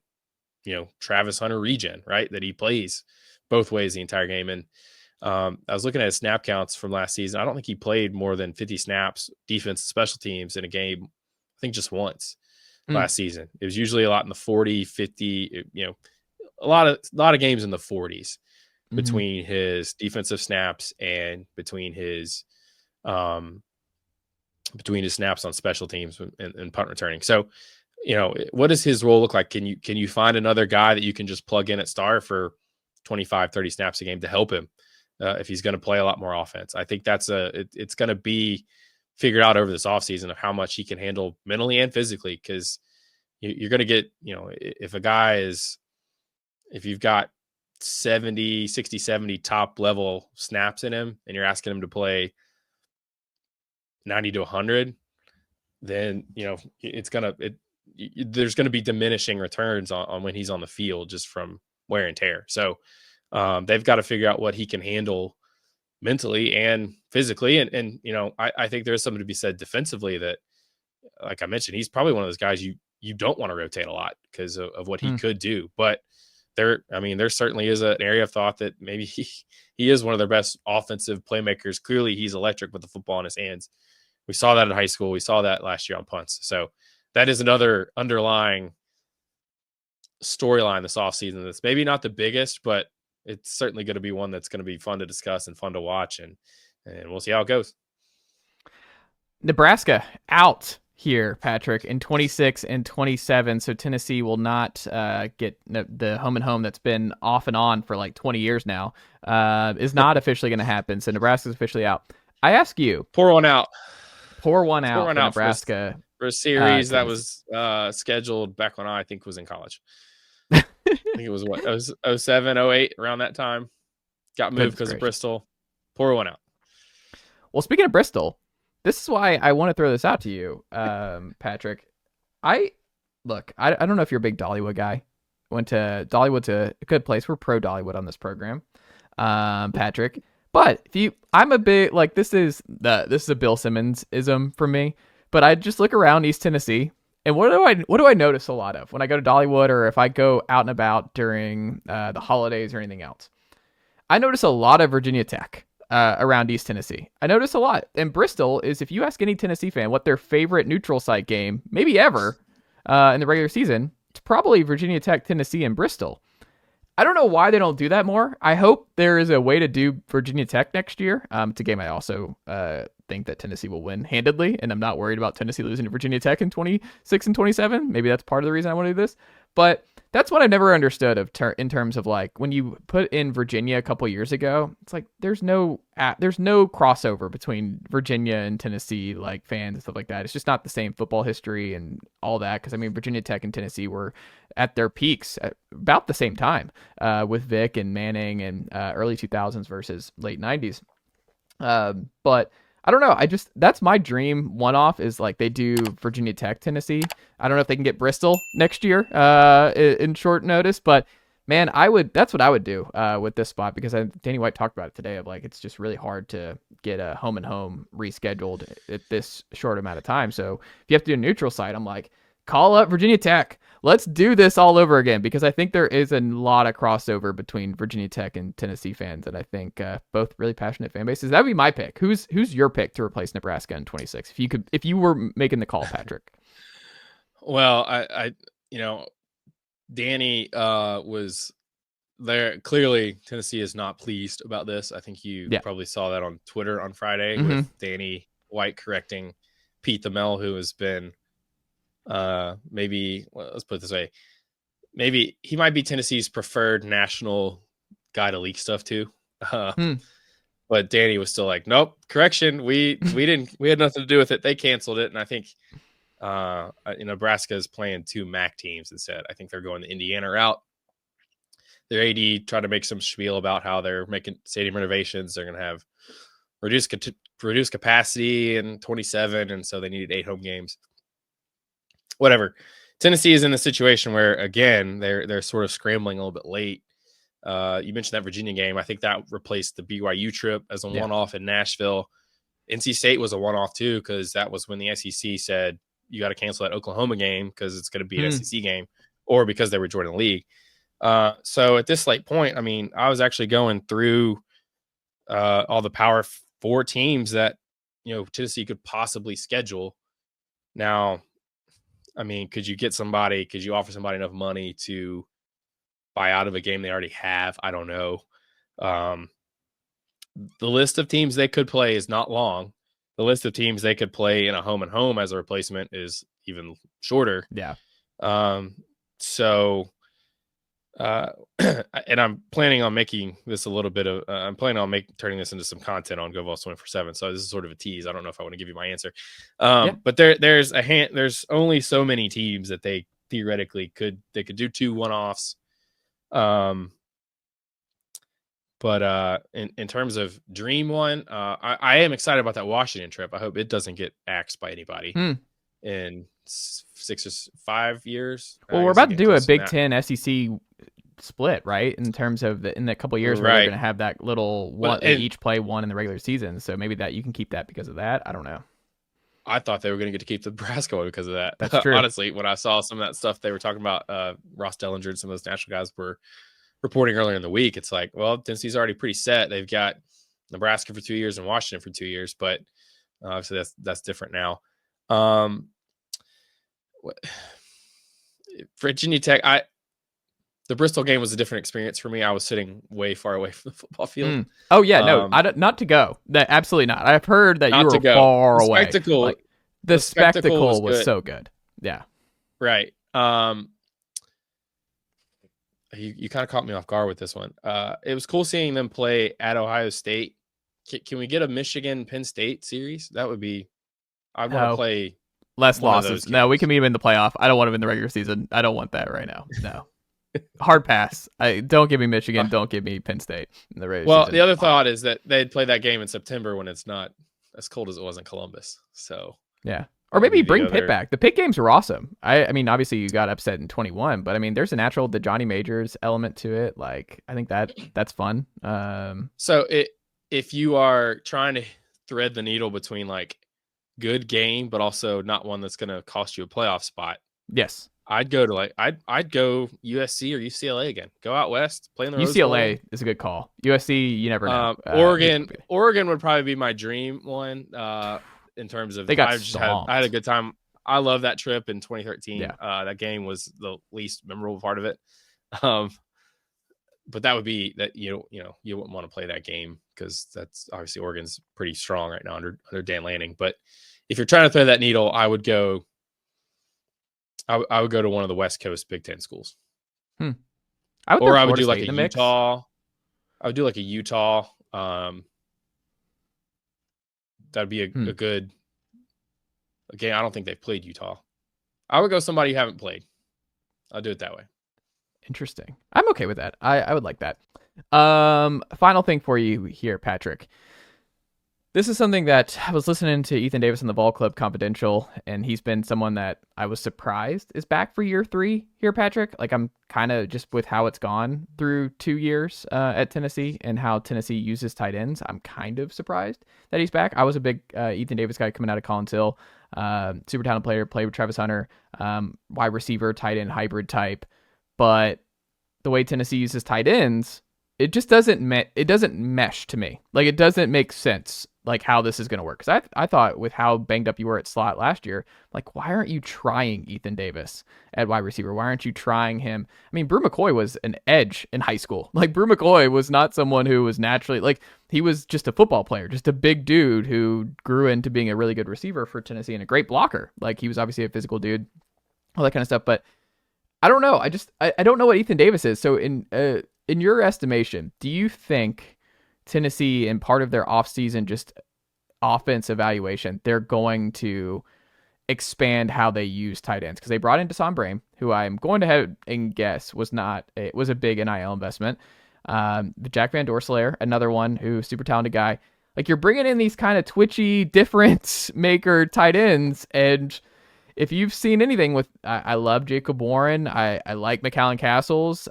Travis Hunter regen, right? That he plays both ways the entire game. And I was looking at his snap counts from last season. I don't think he played more than 50 snaps, defense, special teams in a game. I think just once last season. It was usually a lot in the 40, 50, a lot of games in the 40s between his defensive snaps and between his snaps on special teams and punt returning. So, what does his role look like? Can you find another guy that you can just plug in at star for 25, 30 snaps a game to help him if he's going to play a lot more offense? I think it's going to be figured out over this offseason of how much he can handle mentally and physically, because you're going to get, if you've got 60, 70 top level snaps in him and you're asking him to play 90 to 100, then, there's going to be diminishing returns on when he's on the field just from wear and tear. So they've got to figure out what he can handle mentally and physically. And I think there's something to be said defensively that, like I mentioned, he's probably one of those guys you don't want to rotate a lot because of what he could do. But there certainly is an area of thought that maybe he is one of their best offensive playmakers. Clearly he's electric with the football in his hands. We saw that in high school. We saw that last year on punts. So that is another underlying storyline this offseason that's maybe not the biggest, but it's certainly going to be one that's going to be fun to discuss and fun to watch, and we'll see how it goes. Nebraska out here, Patrick, in 26 and 27. So Tennessee will not get the home and home that's been off and on for like 20 years now. Is not officially going to happen. So Nebraska's officially out. I ask you, pour one out for Nebraska for a series that was scheduled back when I think was in college. I think it was 07, 08, around that time. Got moved because of Bristol. Pour one out. Well, speaking of Bristol, this is why I want to throw this out to you, Patrick. I don't know if you're a big Dollywood guy. Went to Dollywood's a good place. We're pro Dollywood on this program, Patrick. But I'm a big, like, this is a Bill Simmons-ism for me. But I just look around East Tennessee, and what do I notice a lot of when I go to Dollywood, or if I go out and about during the holidays or anything else? I notice a lot of Virginia Tech around East Tennessee. I notice a lot. And Bristol is, if you ask any Tennessee fan what their favorite neutral site game, maybe ever, in the regular season, it's probably Virginia Tech, Tennessee, and Bristol. I don't know why they don't do that more. I hope there is a way to do Virginia Tech next year. It's a game I also think that Tennessee will win handedly, and I'm not worried about Tennessee losing to Virginia Tech in 26 and 27. Maybe that's part of the reason I want to do this. But that's what I never understood in terms of, like, when you put in Virginia a couple years ago, it's like there's no crossover between Virginia and Tennessee, like, fans and stuff like that. It's just not the same football history and all that. Because Virginia Tech and Tennessee were at their peaks at about the same time with Vic and Manning and early 2000s versus late 90s. But I don't know. That's my dream one-off is, like, they do Virginia Tech, Tennessee. I don't know if they can get Bristol next year in short notice, but man, that's what I would do with this spot, because Danny White talked about it today of, like, it's just really hard to get a home and home rescheduled at this short amount of time. So if you have to do a neutral site, I'm like, call up Virginia Tech. Let's do this all over again, because I think there is a lot of crossover between Virginia Tech and Tennessee fans, and I think both really passionate fan bases. That'd be my pick. Who's your pick to replace Nebraska in 26? If you were making the call, Patrick. Well, Danny was there. Clearly, Tennessee is not pleased about this. I think you probably saw that on Twitter on Friday with Danny White correcting Pete Thamel, who has been let's put it this way. Maybe he might be Tennessee's preferred national guy to leak stuff to. But Danny was still like, nope, correction. We had nothing to do with it. They canceled it. And I think Nebraska is playing 2 MAC teams instead. I think they're going the Indiana route. their AD tried to make some spiel about how they're making stadium renovations. They're going to have reduced capacity in 27, and so they needed 8 home games. Whatever. Tennessee is in the situation where, again, they're sort of scrambling a little bit late. You mentioned that Virginia game. I think that replaced the BYU trip as a one-off in Nashville. NC State was a one-off too, because that was when the SEC said you got to cancel that Oklahoma game because it's going to be an SEC game, or because they were joining the league. So at this late point, I mean, I was actually going through all the Power 4 teams that Tennessee could possibly schedule. Now, I mean, could you offer somebody enough money to buy out of a game they already have? I don't know. The list of teams they could play is not long. The list of teams they could play in a home and home as a replacement is even shorter. Yeah. So, and I'm planning on making this a little bit of, turning this into some content on Go Vols 24/7. So this is sort of a tease. I don't know if I want to give you my answer. But there's only so many teams that they theoretically could do 2 one-offs. But in terms of dream one, I am excited about that Washington trip. I hope it doesn't get axed by anybody in 6 or 5 years. Well, we're about to do a Big Ten SEC split, right? In terms of in a couple of years, where they're going to have that little one, they each play one in the regular season. So maybe that you can keep that because of that. I don't know. I thought they were going to get to keep the Nebraska one because of that. That's true. Honestly, when I saw some of that stuff they were talking about, Ross Dellinger and some of those national guys were reporting earlier in the week, it's like, well, Tennessee's already pretty set. They've got Nebraska for 2 years and Washington for 2 years, but obviously that's different now. Virginia Tech, the Bristol game was a different experience for me. I was sitting way far away from the football field. Oh yeah, no, not to go. That absolutely not. I've heard that you were far away. The spectacle was so good. Yeah, right. You kind of caught me off guard with this one. It was cool seeing them play at Ohio State. Can we get a Michigan-Penn State series? That would be. I want to play less losses. No, we can meet them in the playoff. I don't want them in the regular season. I don't want that right now. No, hard pass. Don't give me Michigan. Don't give me Penn State in the regular season. The other thought is that they'd play that game in September when it's not as cold as it was in Columbus. So yeah. Or maybe bring Pitt back. The Pitt games were awesome. I mean, obviously you got upset in 21, but I mean, there's a natural the Johnny Majors element to it. Like, I think that's fun. So if you are trying to thread the needle between like good game, but also not one that's going to cost you a playoff spot. Yes, I'd go to I'd go USC or UCLA again. Go out west, play in the UCLA is a good call. USC, you never know. Oregon would probably be my dream one. In terms of, I had a good time. I love that trip in 2013. Yeah. That game was the least memorable part of it. But that would be that, you wouldn't want to play that game because that's obviously Oregon's pretty strong right now under Dan Lanning. But if you're trying to thread that needle, I would go to one of the West Coast Big Ten schools. I would do like a Utah. I would do like a Utah. That'd be a good game. I don't think they've played Utah. I would go somebody you haven't played. I'll do it that way. Interesting. I'm okay with that. I would like that. Final thing for you here, Patrick. This is something that I was listening to Ethan Davis on the Vol Club Confidential, and he's been someone that I was surprised is back for year 3 here, Patrick. Like, I'm kind of just with how it's gone through 2 years at Tennessee and how Tennessee uses tight ends. I'm kind of surprised that he's back. I was a big Ethan Davis guy coming out of Collins Hill. Super talented player, played with Travis Hunter, wide receiver, tight end, hybrid type. But the way Tennessee uses tight ends, it just doesn't mesh to me. Like, it doesn't make sense, like, how this is going to work. Because I thought with how banged up you were at slot last year, like, why aren't you trying Ethan Davis at wide receiver? Why aren't you trying him? I mean, Brew McCoy was an edge in high school. Like, Brew McCoy was not someone who was naturally, like, he was just a football player, just a big dude who grew into being a really good receiver for Tennessee and a great blocker. Like, he was obviously a physical dude, all that kind of stuff. But I don't know. I don't know what Ethan Davis is. So in your estimation, do you think Tennessee, in part of their offseason just offense evaluation, they're going to expand how they use tight ends, because they brought in Daune Brame, who I'm going to head and guess was a big NIL investment. Jack Van Dorselaer, another one who's super talented guy. Like, you're bringing in these kind of twitchy difference maker tight ends, and if you've seen anything with, I love Jacob Warren. I like McAllen Castles.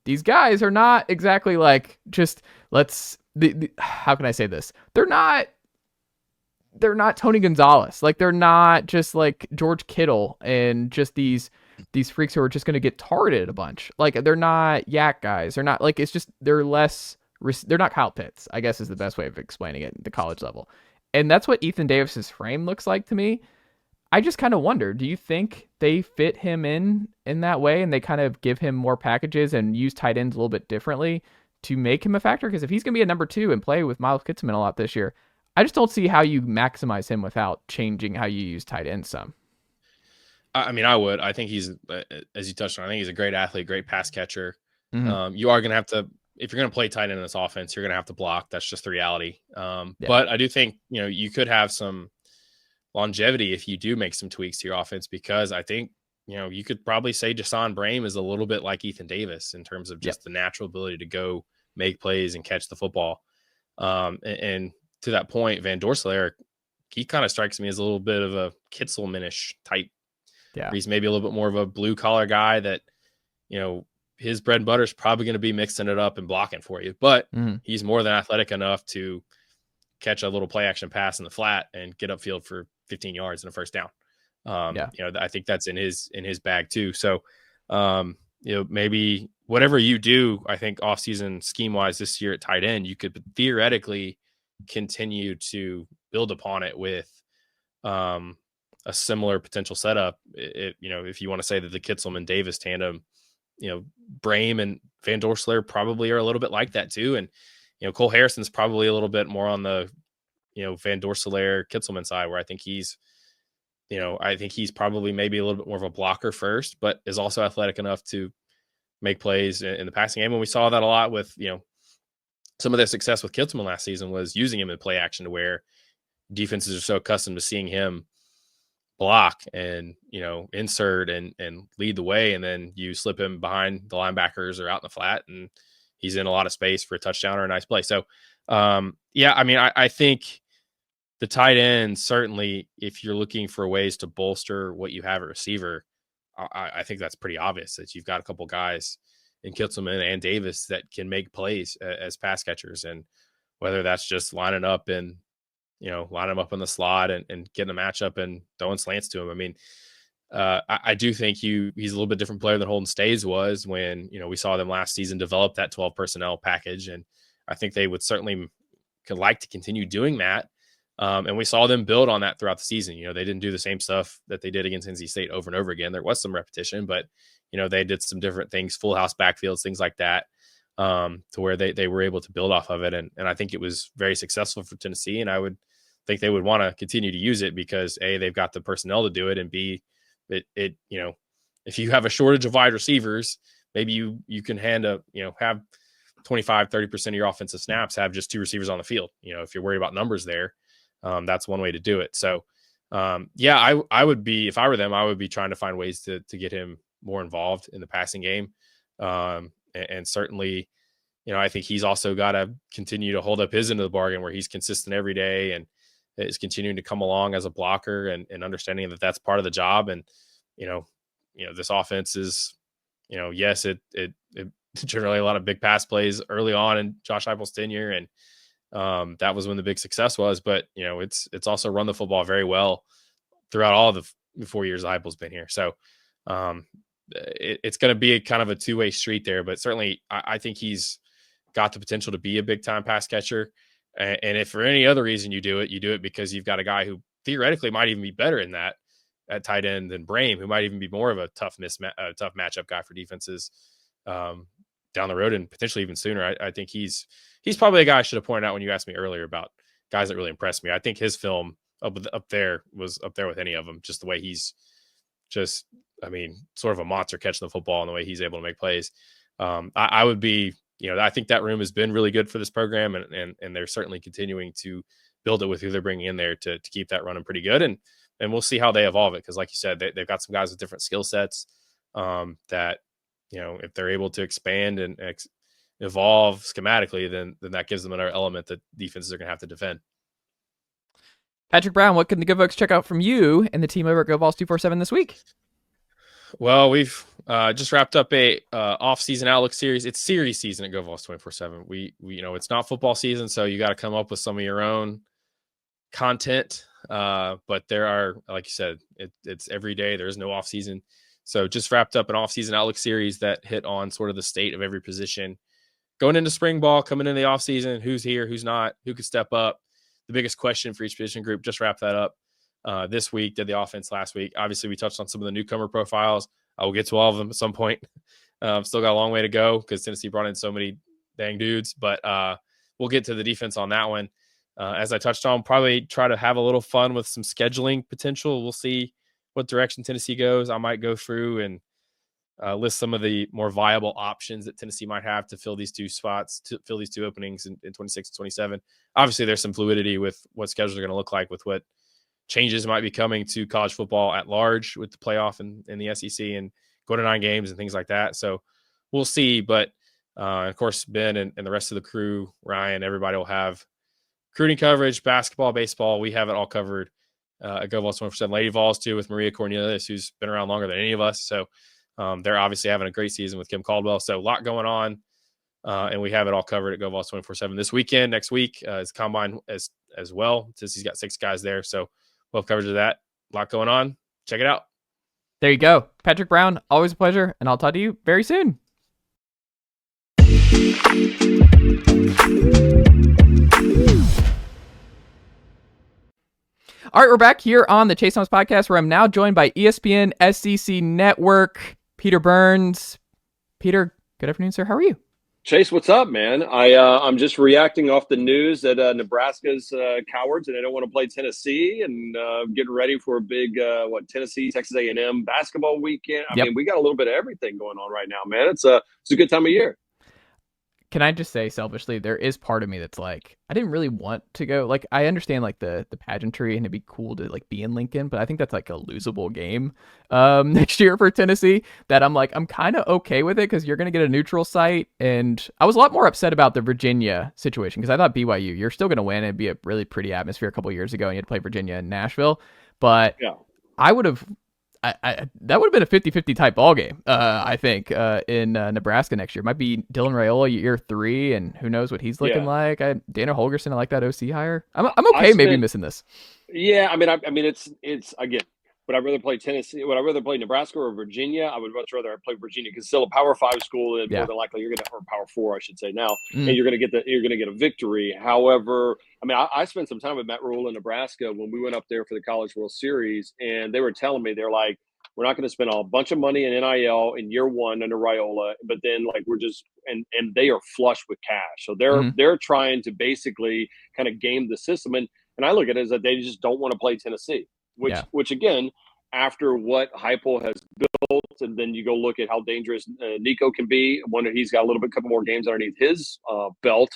These guys are not exactly like just how can I say this? They're not Tony Gonzalez. Like, they're not just like George Kittle and just these freaks who are just going to get targeted a bunch. Like, they're not yak guys. They're not like, it's just, they're not Kyle Pitts, I guess is the best way of explaining it at the college level. And that's what Ethan Davis's frame looks like to me. I just kind of wonder, do you think they fit him in that way, and they kind of give him more packages and use tight ends a little bit differently to make him a factor? Because if he's going to be a number 2 and play with Miles Kitselman a lot this year, I just don't see how you maximize him without changing how you use tight ends some. I mean, I would. I think he's, as you touched on, I think he's a great athlete, great pass catcher. Mm-hmm. You are going to have to, if you're going to play tight end in this offense, you're going to have to block. That's just the reality. But I do think, you could have some longevity if you do make some tweaks to your offense, because I think, you could probably say Daune Brame is a little bit like Ethan Davis in terms of just the natural ability to go make plays and catch the football. And to that point, Van Dorselaer, he kind of strikes me as a little bit of a Kitselman-ish type. Yeah. He's maybe a little bit more of a blue collar guy that, his bread and butter is probably going to be mixing it up and blocking for you, but he's more than athletic enough to catch a little play action pass in the flat and get upfield for 15 yards and a first down. I think that's in his bag too. So, maybe whatever you do, I think offseason scheme wise this year at tight end, you could theoretically continue to build upon it with a similar potential setup. If you want to say that the Kitselman Davis tandem, Brame and Van Dorselaer probably are a little bit like that too. And, Cole Harrison's probably a little bit more on the, Van Dorselaer Kitselman side, where I think he's probably maybe a little bit more of a blocker first, but is also athletic enough to make plays in the passing game. And we saw that a lot with, some of their success with Kitselman last season was using him in play action, to where defenses are so accustomed to seeing him block and, insert and lead the way. And then you slip him behind the linebackers or out in the flat, and he's in a lot of space for a touchdown or a nice play. So, I think the tight end, certainly, if you're looking for ways to bolster what you have at receiver, I think that's pretty obvious that you've got a couple guys in Kitselman and Davis that can make plays as pass catchers. And whether that's just lining up in the slot and getting a matchup and throwing slants to him. I mean, I do think he's a little bit different player than Holden Stays was when, we saw them last season develop that 12 personnel package. And I think they would certainly could like to continue doing that. And we saw them build on that throughout the season. They didn't do the same stuff that they did against NC State over and over again. There was some repetition, but, they did some different things, full house backfields, things like that, to where they were able to build off of it. And I think it was very successful for Tennessee. And I would think they would want to continue to use it because A, they've got the personnel to do it. And B, if you have a shortage of wide receivers, maybe you can have 25, 30% of your offensive snaps, have just 2 receivers on the field. If you're worried about numbers there, that's one way to do it. So, I would be, if I were them, I would be trying to find ways to get him more involved in the passing game. And certainly, I think he's also got to continue to hold up his end of the bargain, where he's consistent every day and is continuing to come along as a blocker and understanding that that's part of the job. And, this offense is, yes, it generally a lot of big pass plays early on in Josh Heupel's tenure. And that was when the big success was, but it's also run the football very well throughout all the 4 years Heupel's been here. So it's going to be a kind of a two-way street there, but certainly I think he's got the potential to be a big time pass catcher. And if for any other reason you do it because you've got a guy who theoretically might even be better in that at tight end than Brame, who might even be more of a tough matchup guy for defenses down the road and potentially even sooner. I think he's probably a guy I should have pointed out when you asked me earlier about guys that really impressed me. I think his film up there was up there with any of them, just the way he's just, sort of a monster catching the football and the way he's able to make plays. I would be, I think that room has been really good for this program, and they're certainly continuing to build it with who they're bringing in there to keep that running pretty good. And and we'll see how they evolve it. Because like you said, they've got some guys with different skill sets that, if they're able to expand and evolve schematically, then that gives them another element that defenses are going to have to defend. Patrick Brown, what can the good folks check out from you and the team over at Go Vols 247 this week? Well, we've just wrapped up a off-season outlook series. It's series season at Go Vols 24/7. We it's not football season, so you got to come up with some of your own content. But there are, like you said, it's every day. There is no off-season. So just wrapped up an off-season outlook series that hit on sort of the state of every position. Going into spring ball, coming into the off-season, who's here, who's not, who could step up. The biggest question for each position group, just wrapped that up this week, did the offense last week. Obviously, we touched on some of the newcomer profiles. I will get to all of them at some point. Still got a long way to go because Tennessee brought in so many dang dudes, but we'll get to the defense on that one. As I touched on, probably try to have a little fun with some scheduling potential. We'll see what direction Tennessee goes. I might go through and list some of the more viable options that Tennessee might have to fill these two spots, to fill these two openings in 26 and 27. Obviously, there's some fluidity with what schedules are going to look like, with what changes might be coming to college football at large with the playoff and the SEC and go to 9 games and things like that. So we'll see. But of course, Ben and the rest of the crew, Ryan, everybody will have recruiting coverage, basketball, baseball. We have it all covered at Go Vols 24/7. Lady Vols too, with Maria Cornelius, who's been around longer than any of us. So they're obviously having a great season with Kim Caldwell. So a lot going on. And we have it all covered at Go Vols 24/7 this weekend. Next week is Combine as well, since he's got 6 guys there. So we'll have coverage of that. A lot going on. Check it out. There you go. Patrick Brown, always a pleasure, and I'll talk to you very soon. All right, we're back here on the Chase Thomas Podcast, where I'm now joined by ESPN SEC Network, Peter Burns. Peter, good afternoon, sir. How are you? Chase, what's up, man? I'm just reacting off the news that Nebraska's cowards and they don't want to play Tennessee, and getting ready for a big Tennessee Texas A&M basketball weekend. I mean, we got a little bit of everything going on right now, man. It's a good time of year. Can I just say selfishly, there is part of me that's like, I didn't really want to go. Like, I understand like the pageantry and it'd be cool to like be in Lincoln, but I think that's like a losable game next year for Tennessee, that I'm like, I'm kind of okay with it because you're going to get a neutral site. And I was a lot more upset about the Virginia situation because I thought BYU, you're still going to win. It'd be a really pretty atmosphere a couple of years ago, and you had to play Virginia and Nashville. But yeah, I would have, that would have been a 50-50 type ball game, I think, in Nebraska next year. Might be Dylan Raiola year 3, and who knows what he's looking like. Dana Holgerson, I like that OC hire. I'm okay maybe missing this. Yeah, I mean, it's again, would I rather play Tennessee? Would I rather play Nebraska or Virginia? I would much rather play Virginia, because it's still a Power 5 school, and more than likely you're going to, or Power 4, I should say now, and you're going to get a victory. However, I mean, I spent some time with Matt Rule in Nebraska when we went up there for the College World Series, and they were telling me, they're like, we're not going to spend a bunch of money in NIL in year 1 under Raiola, but then like we're just and they are flush with cash, so they're trying to basically kind of game the system, and I look at it as that they just don't want to play Tennessee, which again, after what Heupel has built, and then you go look at how dangerous Nico can be. I wonder, he's got a couple more games underneath his belt.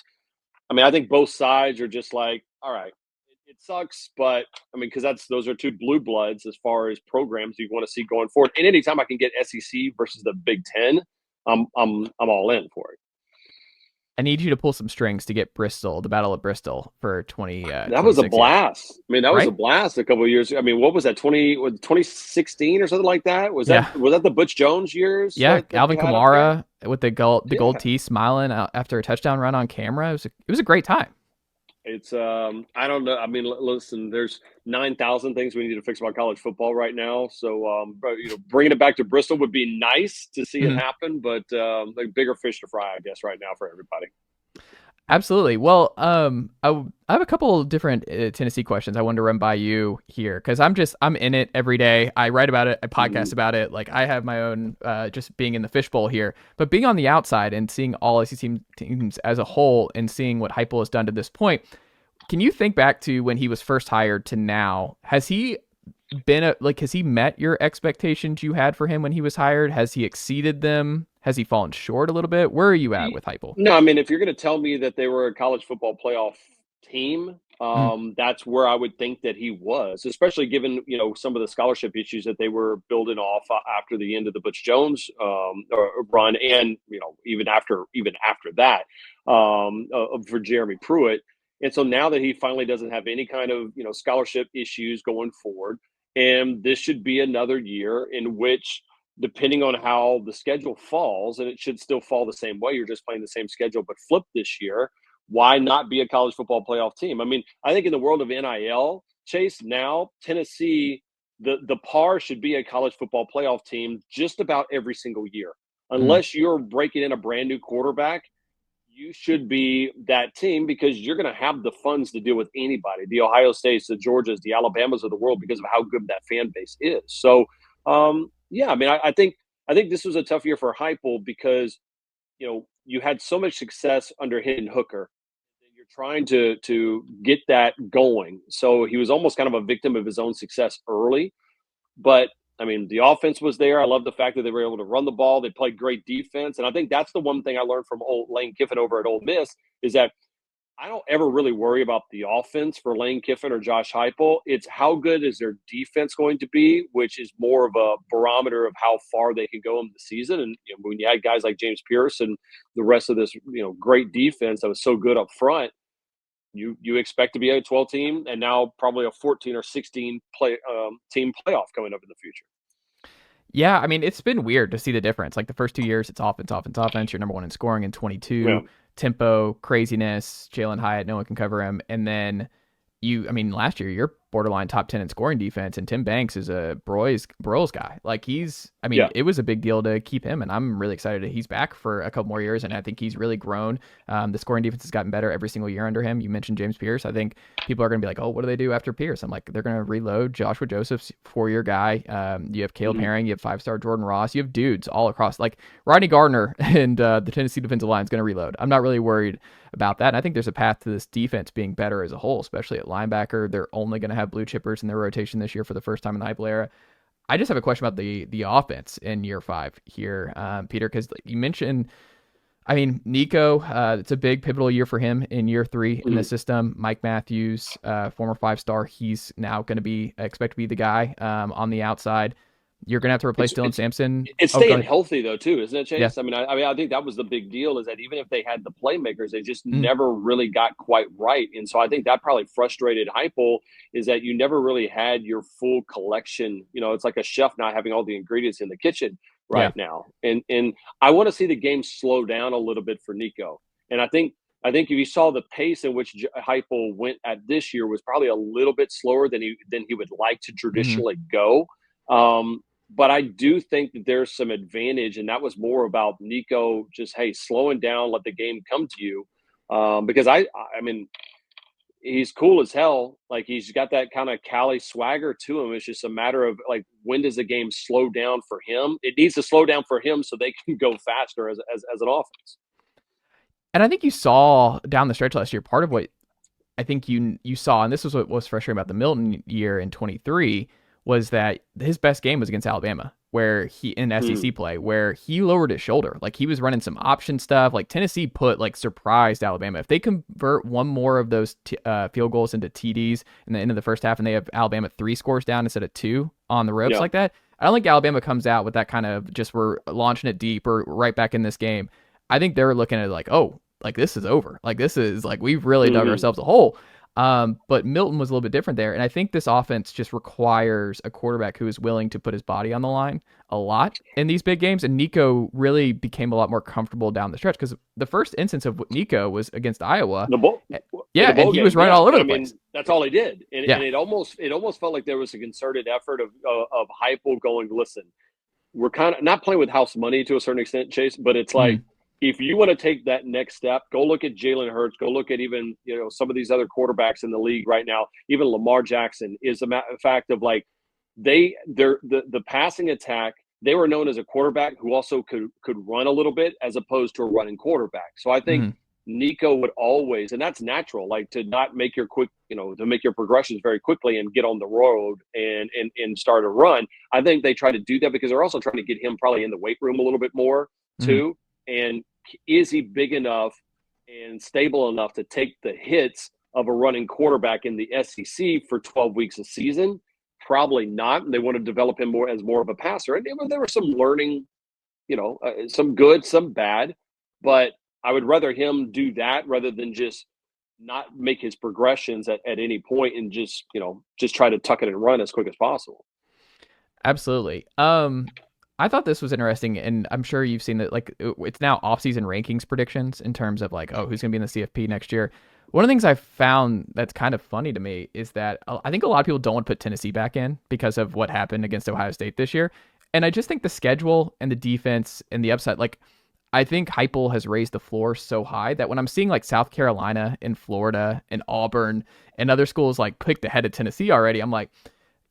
I mean, I think both sides are just like, all right, it sucks, but I mean, because those are 2 blue bloods as far as programs you want to see going forward. And anytime I can get SEC versus the Big Ten, I'm all in for it. I need you to pull some strings to get Bristol, the Battle of Bristol, for 20. That was a blast. I mean, that was a blast a couple of years ago. I mean, what was that, 2016 or something like that? Was that the Butch Jones years? Yeah, Alvin Kamara with the gold tee, smiling after a touchdown run on camera. It was a great time. It's I don't know. I mean, listen, there's 9,000 things we need to fix about college football right now. So, bringing it back to Bristol would be nice to see it happen, but like bigger fish to fry, I guess, right now for everybody. Absolutely. Well, I have a couple of different Tennessee questions I wanted to run by you here, because I'm in it every day. I write about it. I podcast about it. Like, I have my own, just being in the fishbowl here, but being on the outside and seeing all SEC teams as a whole and seeing what Heupel has done to this point. Can you think back to when he was first hired to now? Has he been has he met your expectations you had for him when he was hired? Has he exceeded them? Has he fallen short a little bit? Where are you at with Heupel? No, I mean, if you're going to tell me that they were a college football playoff team, that's where I would think that he was, especially given, some of the scholarship issues that they were building off after the end of the Butch Jones run, and even after that for Jeremy Pruitt. And so now that he finally doesn't have any kind of scholarship issues going forward, and this should be another year in which, depending on how the schedule falls, and it should still fall the same way, you're just playing the same schedule but flipped this year. Why not be a college football playoff team? I mean, I think in the world of NIL, Chase, now Tennessee, the par should be a college football playoff team just about every single year. Unless you're breaking in a brand new quarterback, you should be that team because you're going to have the funds to deal with anybody, the Ohio States, the Georgias, the Alabamas of the world, because of how good that fan base is. So, yeah, I mean, I think this was a tough year for Heupel because, you had so much success under Hendon Hooker. You're trying to get that going. So he was almost kind of a victim of his own success early. But, I mean, the offense was there. I love the fact that they were able to run the ball. They played great defense. And I think that's the one thing I learned from Lane Kiffin over at Ole Miss is that I don't ever really worry about the offense for Lane Kiffin or Josh Heupel. It's how good is their defense going to be, which is more of a barometer of how far they can go in the season. And when you had guys like James Pierce and the rest of this, great defense that was so good up front, you expect to be a 12 team and now probably a 14 or 16 team playoff coming up in the future. Yeah, I mean, it's been weird to see the difference. Like the first 2 years, it's offense. You're number one in scoring in 22. Yeah. Tempo, craziness, Jalen Hyatt, no one can cover him. And then last year, you're borderline top 10 in scoring defense, and Tim Banks is a Broyles guy. Like it was a big deal to keep him, and I'm really excited that he's back for a couple more years, and I think he's really grown. The scoring defense has gotten better every single year under him. You mentioned James Pierce. I think people are going to be like, oh, what do they do after Pierce? I'm like, they're going to reload Joshua Joseph's 4-year guy. You have Caleb Herring, you have 5-star Jordan Ross, you have dudes all across. Like Rodney Gardner and the Tennessee defensive line is going to reload. I'm not really worried about that. And I think there's a path to this defense being better as a whole, especially at linebacker. They're only going to have blue chippers in their rotation this year for the first time in the Heupel era. I just have a question about the offense in year 5 here, Peter, because you mentioned, Nico, it's a big pivotal year for him in year 3 in the system. Mike Matthews, former 5-star, he's now going to expect to be the guy on the outside. You're going to have to replace Dylan Sampson. It's staying healthy, though, too, isn't it, Chase? Yeah. I think that was the big deal is that even if they had the playmakers, they just never really got quite right. And so I think that probably frustrated Heupel is that you never really had your full collection. It's like a chef not having all the ingredients in the kitchen now. And I want to see the game slow down a little bit for Nico. And I think if you saw the pace in which Heupel went at this year was probably a little bit slower than he would like to traditionally go. But I do think that there's some advantage, and that was more about Nico just, slowing down, let the game come to you. Because I mean, he's cool as hell. Like he's got that kind of Cali swagger to him. It's just a matter of like, when does the game slow down for him? It needs to slow down for him so they can go faster as an offense. And I think you saw down the stretch last year, part of what I think you saw, and this was what was frustrating about the Milton year in 23, was that his best game was against Alabama, where he in SEC play, where he lowered his shoulder. Like he was running some option stuff. Like Tennessee surprised Alabama. If they convert one more of those field goals into TDs in the end of the first half, and they have Alabama 3 scores down instead of 2 on the ropes like that, I don't think Alabama comes out with that kind of just we're launching it deep or right back in this game. I think they're looking at it like, oh, like this is over. Like this is like we've really dug ourselves a hole. But Milton was a little bit different there. And I think this offense just requires a quarterback who is willing to put his body on the line a lot in these big games. And Nico really became a lot more comfortable down the stretch because the first instance of Nico was against Iowa. And he was running all over the place. That's all he did. And it almost felt like there was a concerted effort of Heupel going, listen, we're kind of not playing with house money to a certain extent, Chase, but it's like, if you want to take that next step, go look at Jalen Hurts. Go look at even some of these other quarterbacks in the league right now. Even Lamar Jackson is a fact of like the passing attack. They were known as a quarterback who also could run a little bit as opposed to a running quarterback. So I think Nico would always, and that's natural, like to not make your to make your progressions very quickly and get on the road and start a run. I think they try to do that because they're also trying to get him probably in the weight room a little bit more too. And is he big enough and stable enough to take the hits of a running quarterback in the SEC for 12 weeks a season? Probably not. They want to develop him more of a passer. And there were some learning, some good, some bad. But I would rather him do that rather than just not make his progressions at any point and just try to tuck it and run as quick as possible. Absolutely. I thought this was interesting, and I'm sure you've seen that. Like, it's now off-season rankings predictions in terms of like, who's going to be in the CFP next year. One of the things I've found that's kind of funny to me is that I think a lot of people don't want to put Tennessee back in because of what happened against Ohio State this year. And I just think the schedule and the defense and the upside, like, I think Heupel has raised the floor so high that when I'm seeing like South Carolina and Florida and Auburn and other schools like picked ahead of Tennessee already, I'm like,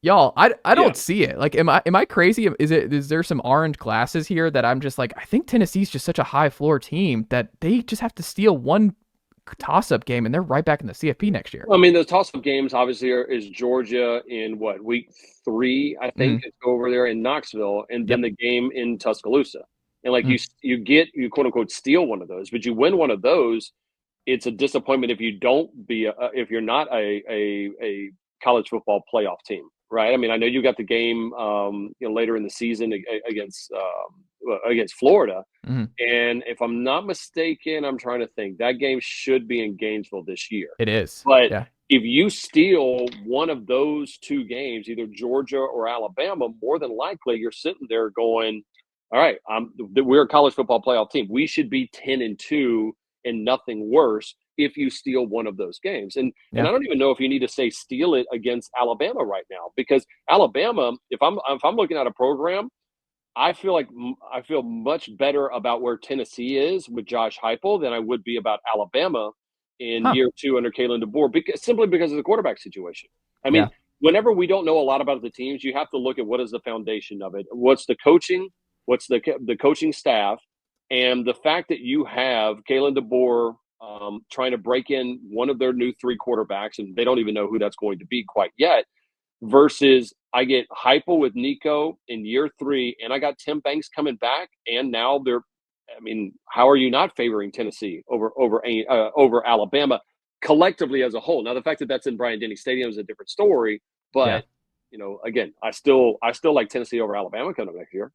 y'all, I don't see it. Like, am I crazy? Is there some orange glasses here that I'm just like, I think Tennessee's just such a high floor team that they just have to steal one toss-up game and they're right back in the CFP next year. I mean, the toss-up games obviously is Georgia in week 3, I think, it's over there in Knoxville, and then the game in Tuscaloosa. And like you quote unquote steal one of those, but you win one of those, it's a disappointment if you don't if you're not a college football playoff team, right? I mean, I know you got the game later in the season against Florida, and if I'm not mistaken, I'm trying to think, that game should be in Gainesville this year. It is, but if you steal one of those 2 games, either Georgia or Alabama, more than likely you're sitting there going, all right, we're a college football playoff team. We should be 10-2 and nothing worse if you steal one of those games. And I don't even know if you need to say steal it against Alabama right now, because Alabama, if I'm looking at a program, I feel much better about where Tennessee is with Josh Heupel than I would be about Alabama in year 2 under Kalen DeBoer, simply because of the quarterback situation. I mean, whenever we don't know a lot about the teams, you have to look at what is the foundation of it. What's the coaching? What's the coaching staff, and the fact that you have Kalen DeBoer trying to break in one of their new 3 quarterbacks, and they don't even know who that's going to be quite yet, versus I get Heupel with Nico in year 3, and I got Tim Banks coming back, and now how are you not favoring Tennessee over Alabama collectively as a whole? Now, the fact that that's in Bryant-Denny Stadium is a different story, but again, I still like Tennessee over Alabama coming up next year.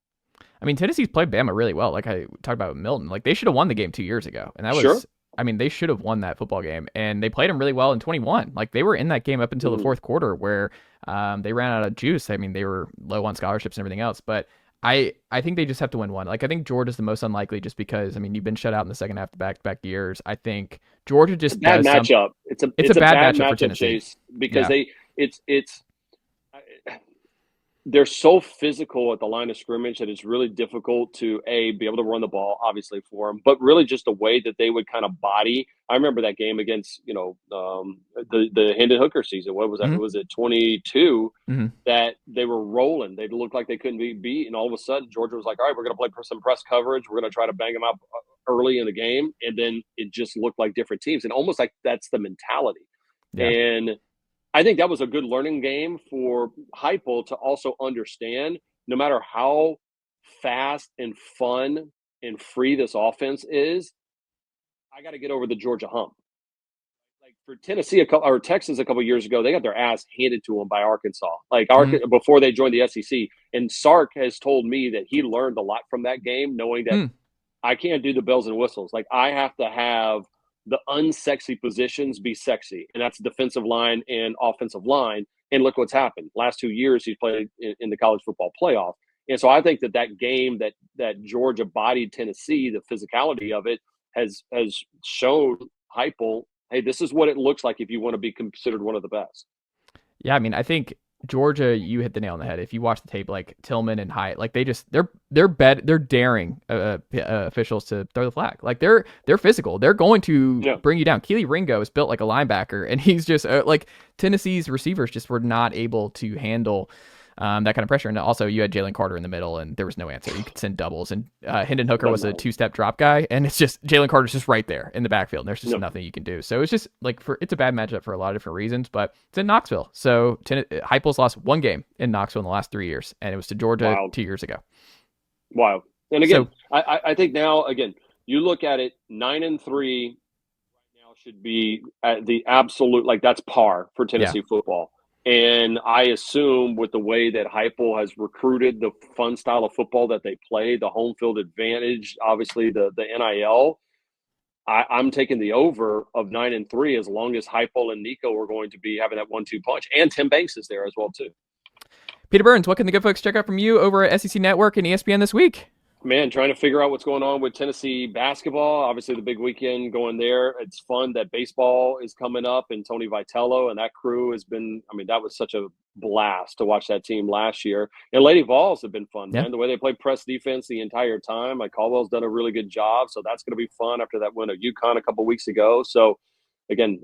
I mean, Tennessee's played Bama really well. Like I talked about with Milton, like they should have won the game 2 years ago. And that was, I mean, they should have won that football game, and they played them really well in 21. Like they were in that game up until the fourth quarter where they ran out of juice. I mean, they were low on scholarships and everything else, but I think they just have to win one. Like I think Georgia's the most unlikely just because, I mean, you've been shut out in the second half of back-to-back years. I think Georgia just does matchup. It's a bad matchup for Tennessee, Chase, because they're so physical at the line of scrimmage that it's really difficult to be able to run the ball, obviously, for them, but really just the way that they would kind of body. I remember that game against, the Hendon Hooker season. What was that? Was it 22 that they were rolling? They looked like they couldn't be beat. And all of a sudden, Georgia was like, all right, we're going to play some press coverage. We're going to try to bang them up early in the game. And then it just looked like different teams. And almost like that's the mentality. Yeah. And I think that was a good learning game for Heupel to also understand, no matter how fast and fun and free this offense is, I got to get over the Georgia hump. Like for Tennessee or Texas a couple of years ago, they got their ass handed to them by Arkansas. Like before they joined the SEC. And Sark has told me that he learned a lot from that game, knowing that I can't do the bells and whistles. Like I have to have the unsexy positions be sexy, and that's defensive line and offensive line. And look what's happened. Last 2 years, he's played in the college football playoff. And so I think that game that Georgia bodied Tennessee, the physicality of it has shown Heupel, hey, this is what it looks like if you want to be considered one of the best. Yeah, I mean, I think Georgia, you hit the nail on the head. If you watch the tape, like Tillman and Hyatt, like they're daring officials to throw the flag. Like they're physical. They're going to bring you down. Keely Ringo is built like a linebacker, and he's just like Tennessee's receivers just were not able to handle that kind of pressure. And also you had Jalen Carter in the middle, and there was no answer. You could send doubles, and Hendon Hooker was a 2-step drop guy, and it's just Jalen Carter's just right there in the backfield, and there's just nothing you can do. So it's just like it's a bad matchup for a lot of different reasons, but it's in Knoxville. So Heupel's lost one game in Knoxville in the last 3 years, and it was to Georgia 2 years ago. Wow. And again, I think now, again, you look at it, 9-3 right now should be at the absolute, like that's par for Tennessee football. And I assume with the way that Heupel has recruited the fun style of football that they play, the home field advantage, obviously the NIL, I'm taking the over of 9-3 as long as Heupel and Nico are going to be having that 1-2 punch. And Tim Banks is there as well, too. Peter Burns, what can the good folks check out from you over at SEC Network and ESPN this week? Man, trying to figure out what's going on with Tennessee basketball. Obviously, the big weekend going there. It's fun that baseball is coming up, and Tony Vitello and that crew has been – I mean, that was such a blast to watch that team last year. And Lady Vols have been fun, man. The way they play press defense the entire time. Like, Caldwell's done a really good job, so that's going to be fun after that win at UConn a couple weeks ago. So, again,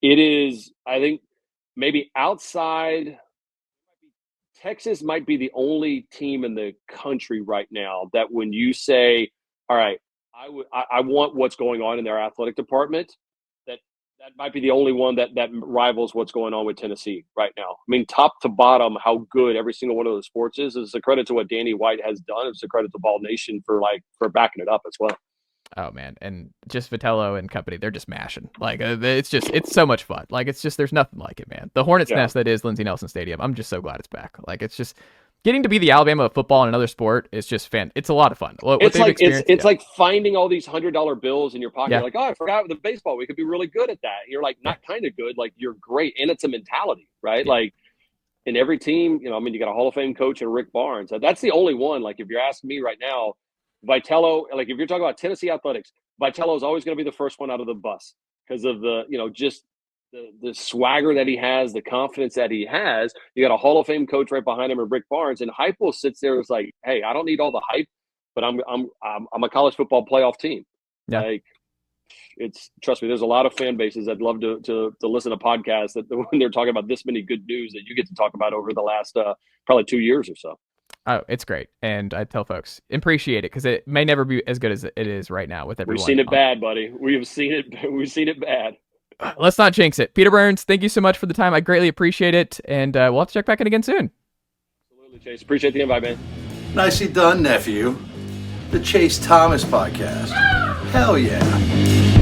it is – I think maybe outside – Texas might be the only team in the country right now that when you say, all right, I want what's going on in their athletic department, that might be the only one that rivals what's going on with Tennessee right now. I mean, top to bottom, how good every single one of those sports is a credit to what Danny White has done. It's a credit to Ball Nation for backing it up as well. Oh man, and just Vitello and company, they're just mashing. Like it's so much fun. Like it's just there's nothing like it, man. The Hornets' nest that is Lindsey Nelson Stadium. I'm just so glad it's back. Like it's just getting to be the Alabama of football in another sport is just it's a lot of fun. It's like finding all these $100 bills in your pocket. You're like, oh, I forgot with the baseball. We could be really good at that. And you're like, not kind of good. Like you're great, and it's a mentality, right? Yeah. Like in every team, you got a Hall of Fame coach in Rick Barnes. That's the only one. Like if you're asking me right now. Vitello, like if you're talking about Tennessee athletics, Vitello is always going to be the first one out of the bus because of the, just the swagger that he has, the confidence that he has. You got a Hall of Fame coach right behind him, and Rick Barnes, and Heupel sits there and is like, "Hey, I don't need all the hype, but I'm a college football playoff team." Yeah. Like trust me, there's a lot of fan bases that'd love to listen to podcasts that when they're talking about this many good news that you get to talk about over the last probably 2 years or so. Oh, it's great. And I tell folks, appreciate it because it may never be as good as it is right now with everyone. We've seen it bad, buddy. We've seen it bad. Let's not jinx it. Peter Burns, thank you so much for the time. I greatly appreciate it. And we'll have to check back in again soon. Absolutely, Chase. Appreciate the invite, man. Nicely done, nephew. The Chase Thomas Podcast. Hell yeah.